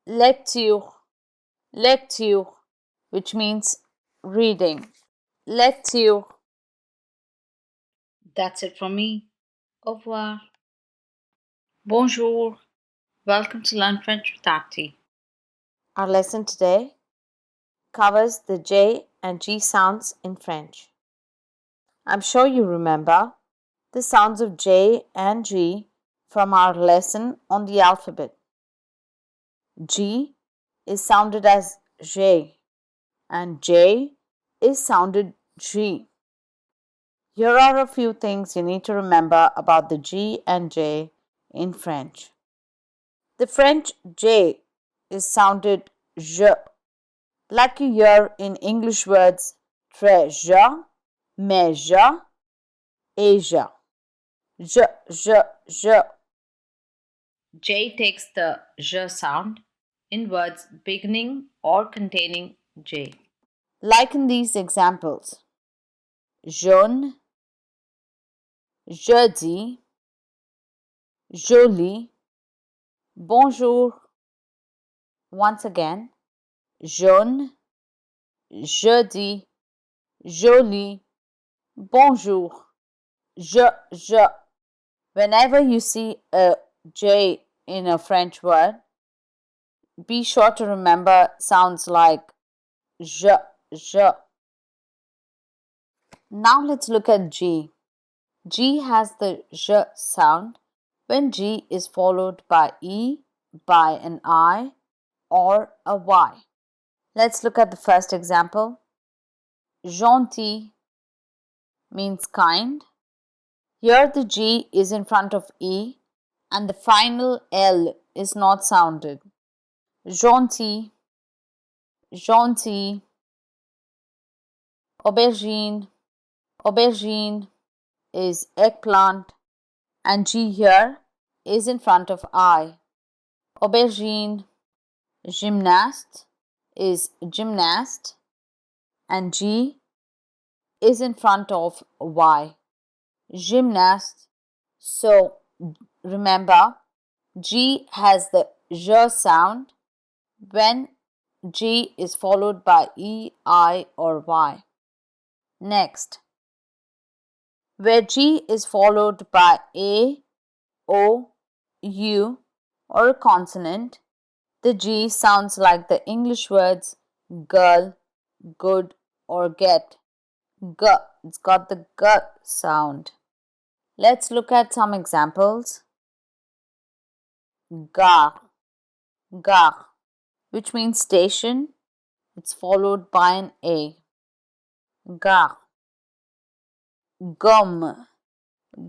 Lecture, lecture, which means reading. Let's you. That's it from me. Au revoir. Bonjour. Welcome to Learn French with Tati. Our lesson today covers the J and G sounds in French. I'm sure you remember the sounds of J and G from our lesson on the alphabet. G is sounded as J and J is sounded G. Here are a few things you need to remember about the G and J in French. The French J is sounded je, like you hear in English words treasure, measure, Asia. Je. J takes the j sound in words beginning or containing J. Like in these examples jaune, jeudi, joli, bonjour. Once again, jaune, jeudi, joli, bonjour. Je. Whenever you see a J in a French word, be sure to remember sounds like je. Now let's look at G. G has the j sound when G is followed by E, by an I, or a Y. Let's look at the first example. Gentil means kind. Here the G is in front of E and the final L is not sounded. Gentil, gentil. Aubergine, aubergine is eggplant and G here is in front of I. Aubergine. Gymnast is gymnast and G is in front of Y. Gymnast. So remember, G has the j sound when G is followed by E, I, or Y. Next, where G is followed by A, O, U, or a consonant, the G sounds like the English words girl, good, or get. G. It's got the G sound. Let's look at some examples. Gare, gare, which means station. It's followed by an A. Gare. Gomme,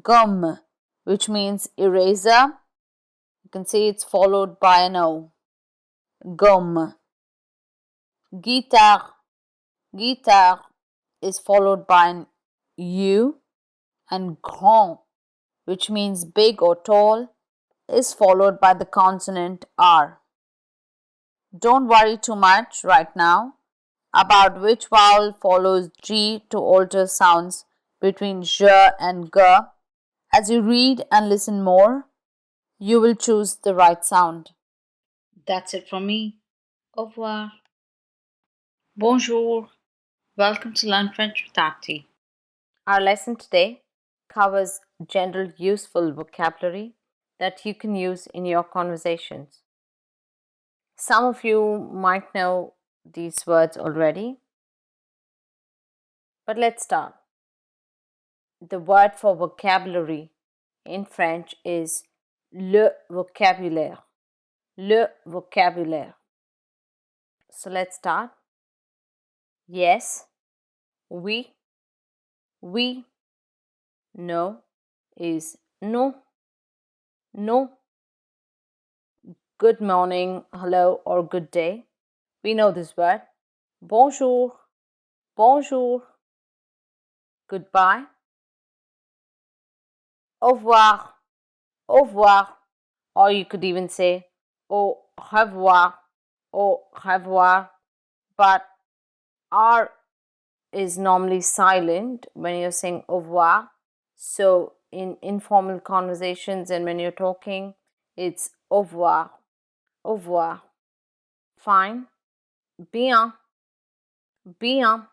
gomme, which means eraser. You can see it's followed by an O. Gomme. Guitar, guitar is followed by an U, and grand, which means big or tall, is followed by the consonant R. Don't worry too much right now about which vowel follows G to alter sounds between j and g. As you read and listen more, you will choose the right sound. That's it from me. Au revoir. Bonjour. Welcome to Learn French with Tati. Our lesson today covers general useful vocabulary that you can use in your conversations. Some of you might know these words already, but let's start. The word for vocabulary in French is le vocabulaire. Le vocabulaire. So let's start. Yes, oui, oui, no is no, no. Good morning, hello, or good day. We know this word. Bonjour, bonjour. Goodbye. Au revoir, au revoir. Or you could even say au revoir, au revoir. But R is normally silent when you're saying au revoir. So in informal conversations and when you're talking, it's au revoir, au revoir. Fine. Bien, bien.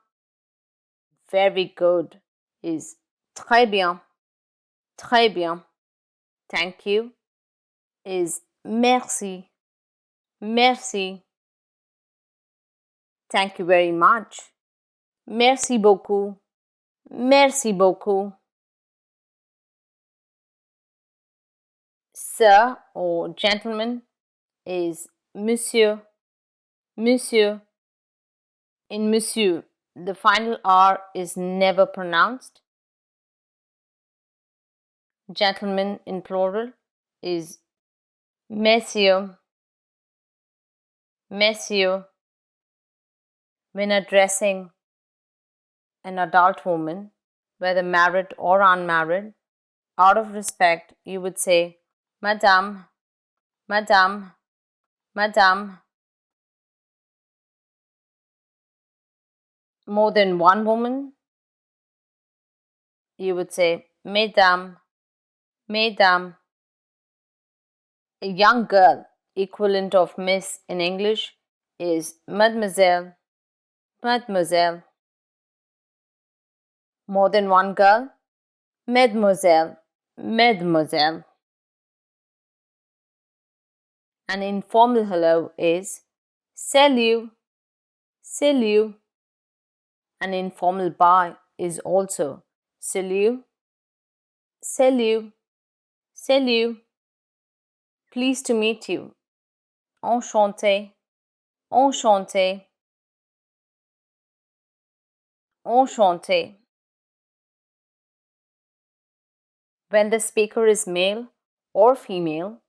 Very good is très bien, très bien. Thank you is merci, merci. Thank you very much. Merci beaucoup, merci beaucoup. Sir or gentleman is monsieur, monsieur. In monsieur, the final R is never pronounced. Gentleman in plural is messieurs, messieurs. When addressing an adult woman, whether married or unmarried, out of respect, you would say, Madame, Madame, Madame. More than one woman, you would say, Mesdames, Mesdames. A young girl, equivalent of Miss in English, is Mademoiselle, Mademoiselle. More than one girl, Mademoiselle, Mademoiselle. An informal hello is Salut, Salut. An informal bye is also Salut, Salut, Salut. Pleased to meet you. Enchanté, Enchanté, Enchanté. When the speaker is male or female,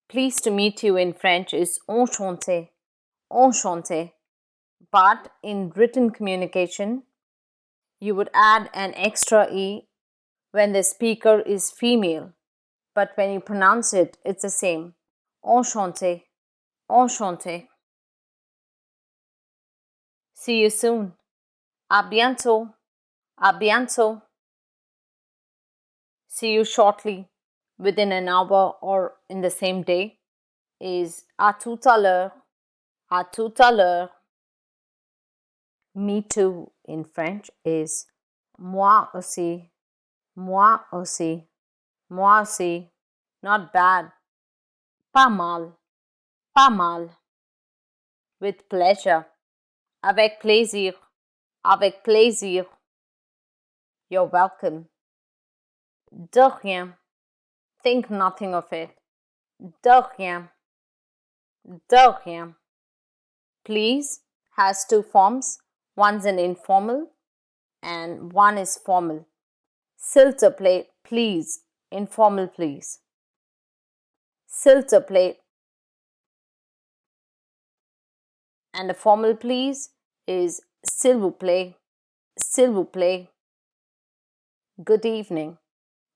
pleased to meet you in French is enchanté, enchanté. But in written communication, you would add an extra E when the speaker is female. But when you pronounce it, it's the same. Enchanté, enchanté. See you soon. À bientôt, à bientôt. See you shortly, within an hour or in the same day, is à tout à l'heure, à tout à l'heure. Me too in French is moi aussi, moi aussi, moi aussi. Not bad, pas mal, pas mal. With pleasure, avec plaisir, avec plaisir. You're welcome. De rien, think nothing of it. De rien, de rien. Please has two forms. One's an informal and one is formal. S'il te plaît, please. Informal, please. S'il te plaît. And a formal please is s'il vous plaît, s'il vous plaît. Good evening.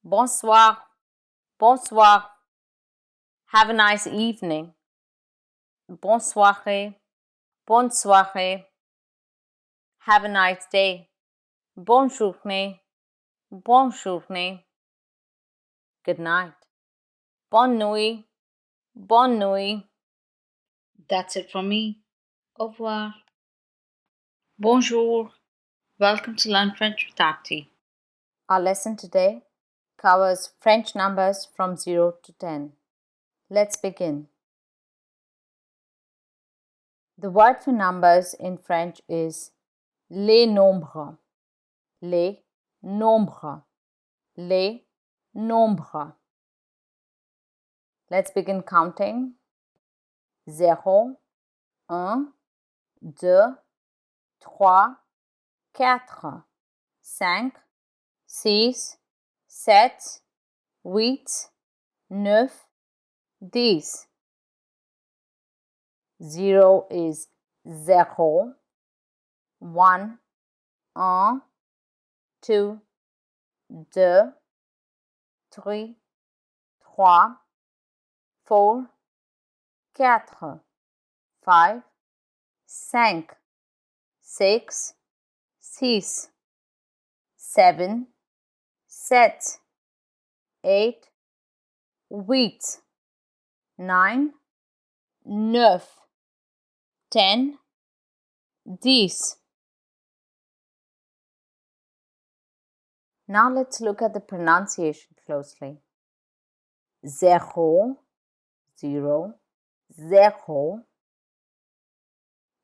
Bonsoir, bonsoir. Have a nice evening. Bonne soirée, bonne soirée. Have a nice day. Bonne journée, bonne journée. Good night. Bonne nuit, bonne nuit. That's it from me. Au revoir. Bonjour. Welcome to Learn French with Tati. Our lesson today covers French numbers from 0 to 10. Let's begin. The word for numbers in French is les nombres. Les nombres. Les nombres. Let's begin counting. 0, 1, 2, 3, 4, 5, 6, 7, 8, 9, 10. 0 is 0, 1, 2, 2, 3, 4, 4, 5, 5, 6, 6, 7, 7, 8, 8, 9, 9, 10, 10. Now let's look at the pronunciation closely. Zéro, zero, zéro.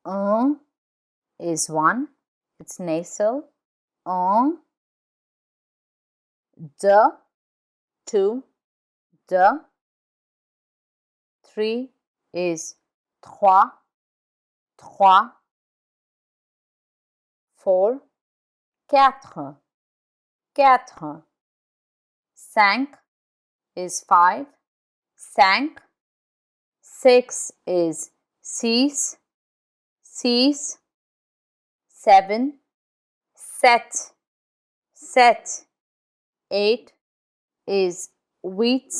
Un is one, it's nasal. Un, deux, two, deux. Three is trois, trois. Four, quatre, quatre. Cinq is five, cinq. Six is six, six. Seven, sept, sept. Eight is wheat,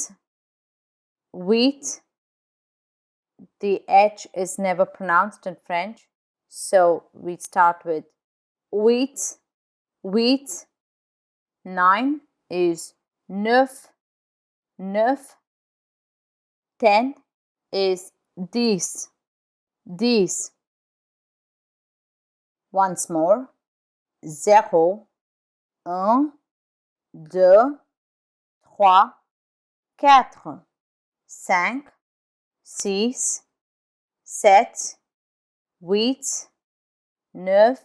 wheat. The H is never pronounced in French, so we start with wheat, wheat. Nine is neuf, neuf. 10 is dix, dix. Once more, zéro, un, deux, trois, quatre, cinq, six, sept, huit, neuf,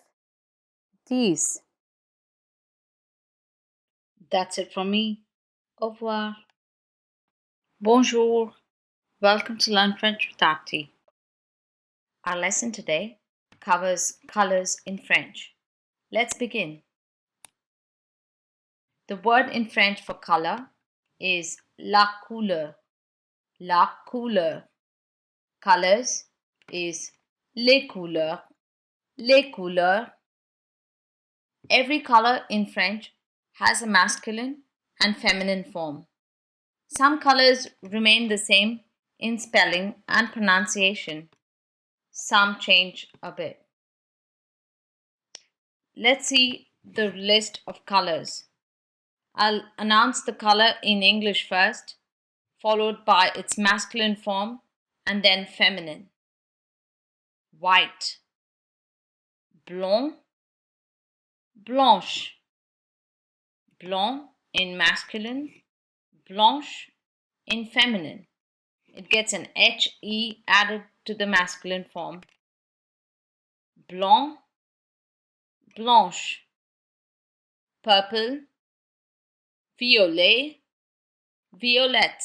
dix. That's it from me. Au revoir. Bonjour. Welcome to Learn French with Aarti. Our lesson today covers colors in French. Let's begin. The word in French for color is la couleur. La couleur. Colors is les couleurs. Les couleurs. Every color in French has a masculine and feminine form. Some colors remain the same in spelling and pronunciation. Some change a bit. Let's see the list of colors. I'll announce the color in English first, followed by its masculine form and then feminine. White, blond, blanche. Blond in masculine, blanche in feminine. It gets an HE added to the masculine form. Blanc, blanche. Purple, violet, violette.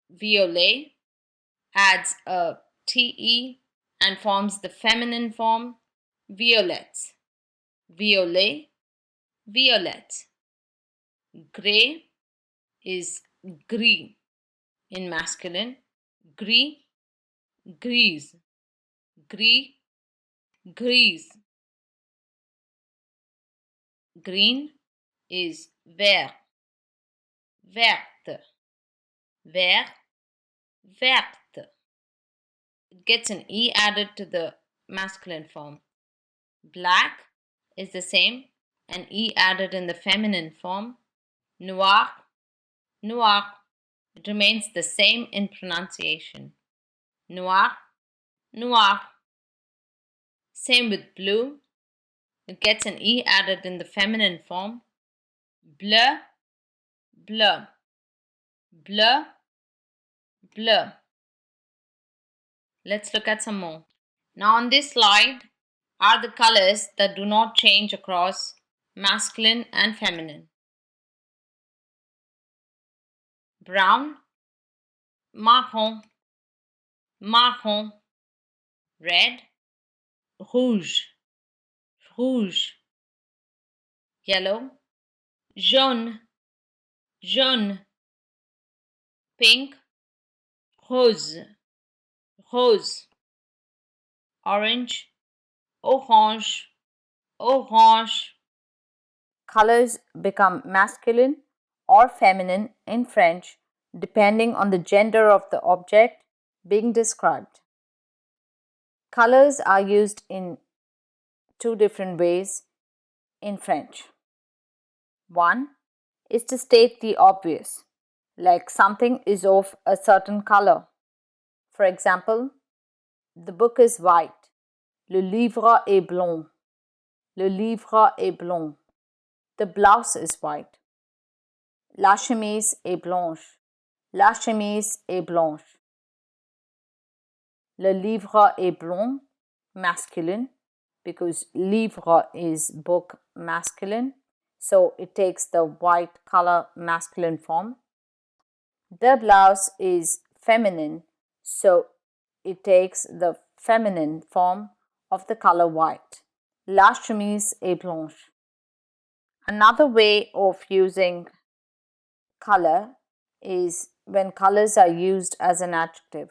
Violet adds a TE and forms the feminine form violette. Violet, violette. Grey is gris in masculine. Gris, grise. Gris, grise. Green is vert, verte. Vert, verte. It gets an E added to the masculine form. Black is the same, an E added in the feminine form. Noir, noir. It remains the same in pronunciation. Noir, noir. Same with blue. It gets an E added in the feminine form. Bleu, bleu. Bleu, bleu. Let's look at some more. Now on this slide are the colors that do not change across masculine and feminine. Brown, marron, marron. Red, rouge, rouge. Yellow, jaune, jaune. Pink, rose, rose. Orange, orange, orange. Colors become masculine or feminine in French depending on the gender of the object being described. Colors are used in two different ways in French. One is to state the obvious, like something is of a certain color. For example, the book is white. Le livre est blond. Le livre est blond. The blouse is white. La chemise est blanche. La chemise est blanche. Le livre est blanc, masculine, because livre is book masculine. So it takes the white color masculine form. The blouse is feminine. So it takes the feminine form of the color white. La chemise est blanche. Another way of using color is when colors are used as an adjective.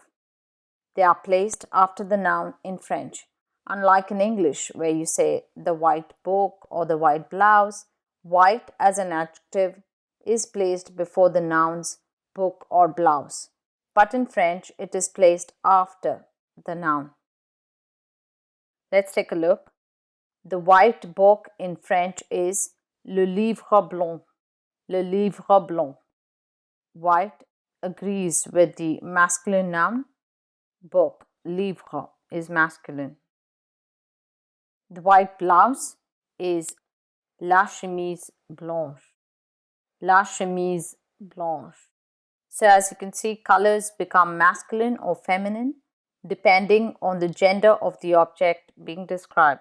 They are placed after the noun in French. Unlike in English, where you say the white book or the white blouse, white as an adjective is placed before the nouns book or blouse. But in French, it is placed after the noun. Let's take a look. The white book in French is le livre blanc. Le livre blanc. White agrees with the masculine noun. Book, livre, is masculine. The white blouse is la chemise blanche. La chemise blanche. So as you can see, colors become masculine or feminine depending on the gender of the object being described.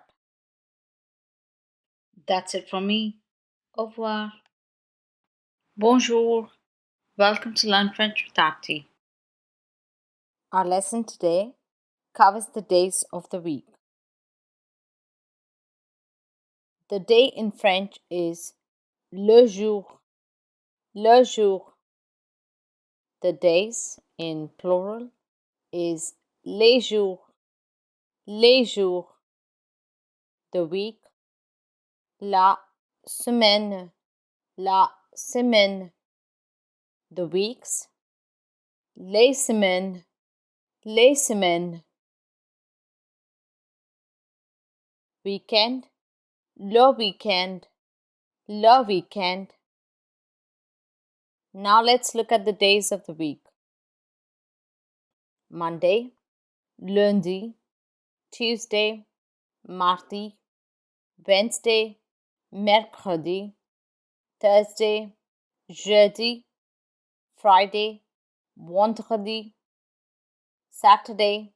That's it from me. Au revoir. Bonjour. Welcome to Learn French with Aarti. Our lesson today covers the days of the week. The day in French is le jour. Le jour. The days in plural is les jours. Les jours. The week, la semaine. La semaine. The weeks, les semaines. Les semaines. Weekend, le weekend. Le weekend. Now let's look at the days of the week. Monday, lundi, Tuesday, mardi, Wednesday, mercredi, Thursday, jeudi, Friday, vendredi, Saturday,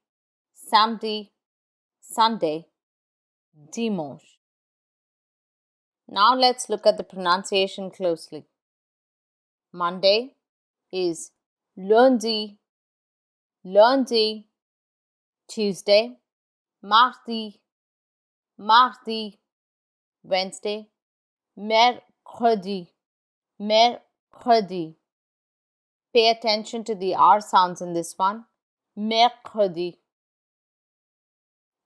samedi, Sunday, dimanche. Now let's look at the pronunciation closely. Monday is lundi, lundi. Tuesday, mardi, mardi. Wednesday, mercredi, mercredi. Pay attention to the R sounds in this one. Mercredi.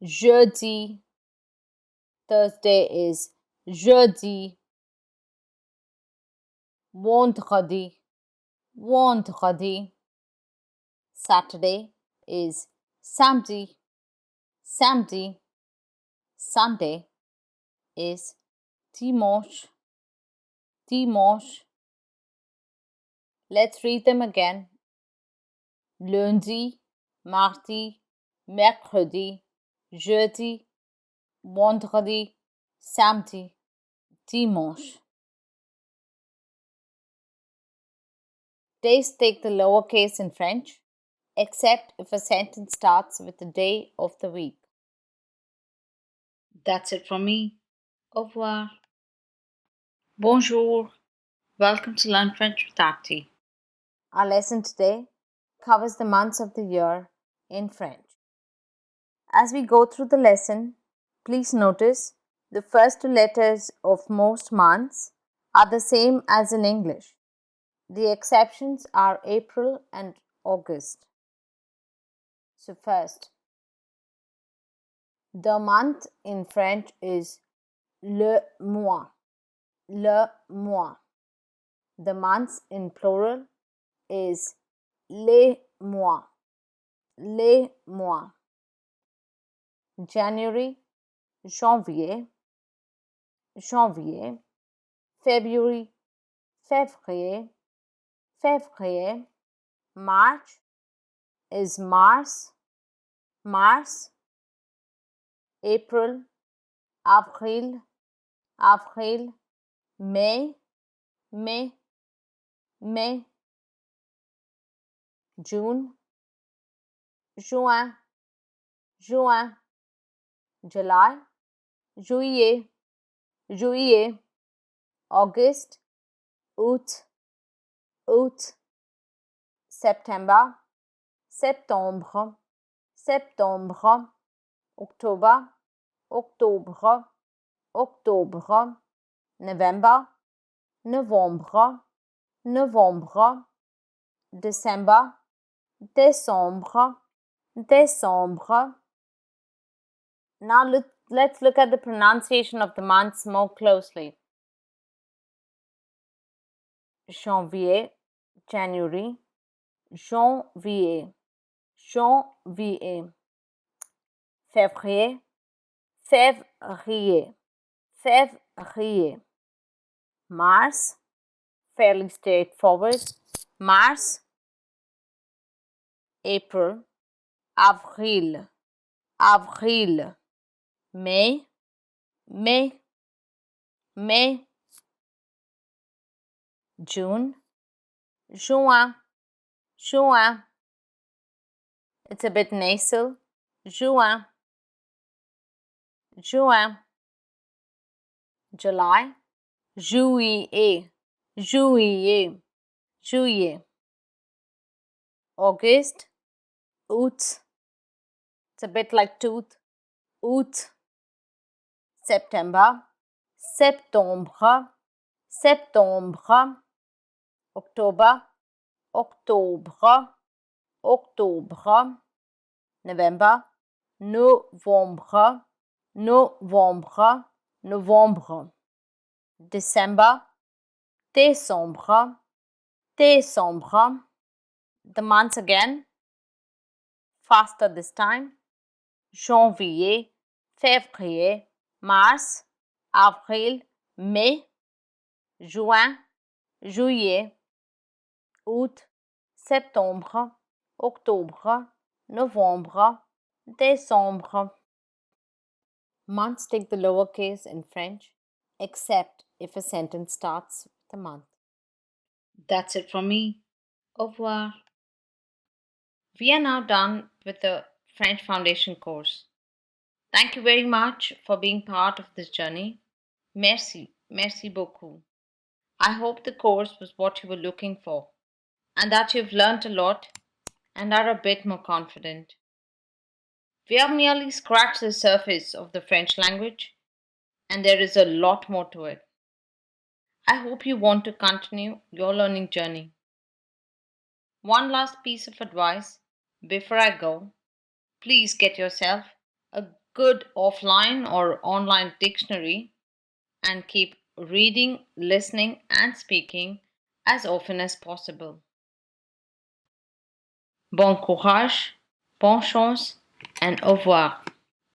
Jeudi. Thursday is jeudi. Vendredi, vendredi. Saturday is samedi, samedi. Sunday is dimanche, dimanche. Let's read them again. Lundi, mardi, mercredi, jeudi, vendredi, samedi, dimanche. Days take the lowercase in French, except if a sentence starts with the day of the week. That's it from me. Au revoir. Bonjour. Welcome to Learn French with Aarti. Our lesson today covers the months of the year in French. As we go through the lesson, please notice the first two letters of most months are the same as in English. The exceptions are April and August. So first, the month in French is le mois. Le mois. The months in plural is les mois. Les mois. January, janvier, janvier. February, février, février. March is mars, mars. April, avril, avril. mai, mai, mai. June, juin, juin. July, juillet, juillet. August, août, août. September, septembre, septembre. October, octobre, octobre. November, novembre, novembre. December, décembre, décembre. Now let's look at the pronunciation of the months more closely. Janvier, January, janvier, janvier. Février, février, février. Mars, fairly straightforward. Mars, April, avril, avril. May, May, May. June, juin, juin. It's a bit nasal. Juin, juin. July, juillet, juillet, juillet. August, août. It's a bit like tooth. Août. September, septembre, septembre. October, octobre, octobre. November, novembre, novembre, novembre. December, décembre, décembre. The months again, faster this time. Janvier, février, mars, avril, mai, juin, juillet, août, septembre, octobre, novembre, décembre. Months take the lowercase in French, except if a sentence starts with a month. That's it from me. Au revoir. We are now done with the French Foundation course. Thank you very much for being part of this journey. Merci, merci beaucoup. I hope the course was what you were looking for and that you've learned a lot and are a bit more confident. We have merely scratched the surface of the French language and there is a lot more to it. I hope you want to continue your learning journey. One last piece of advice before I go, please get yourself a good offline or online dictionary and keep reading, listening, and speaking as often as possible. Bon courage, bonne chance, and au revoir.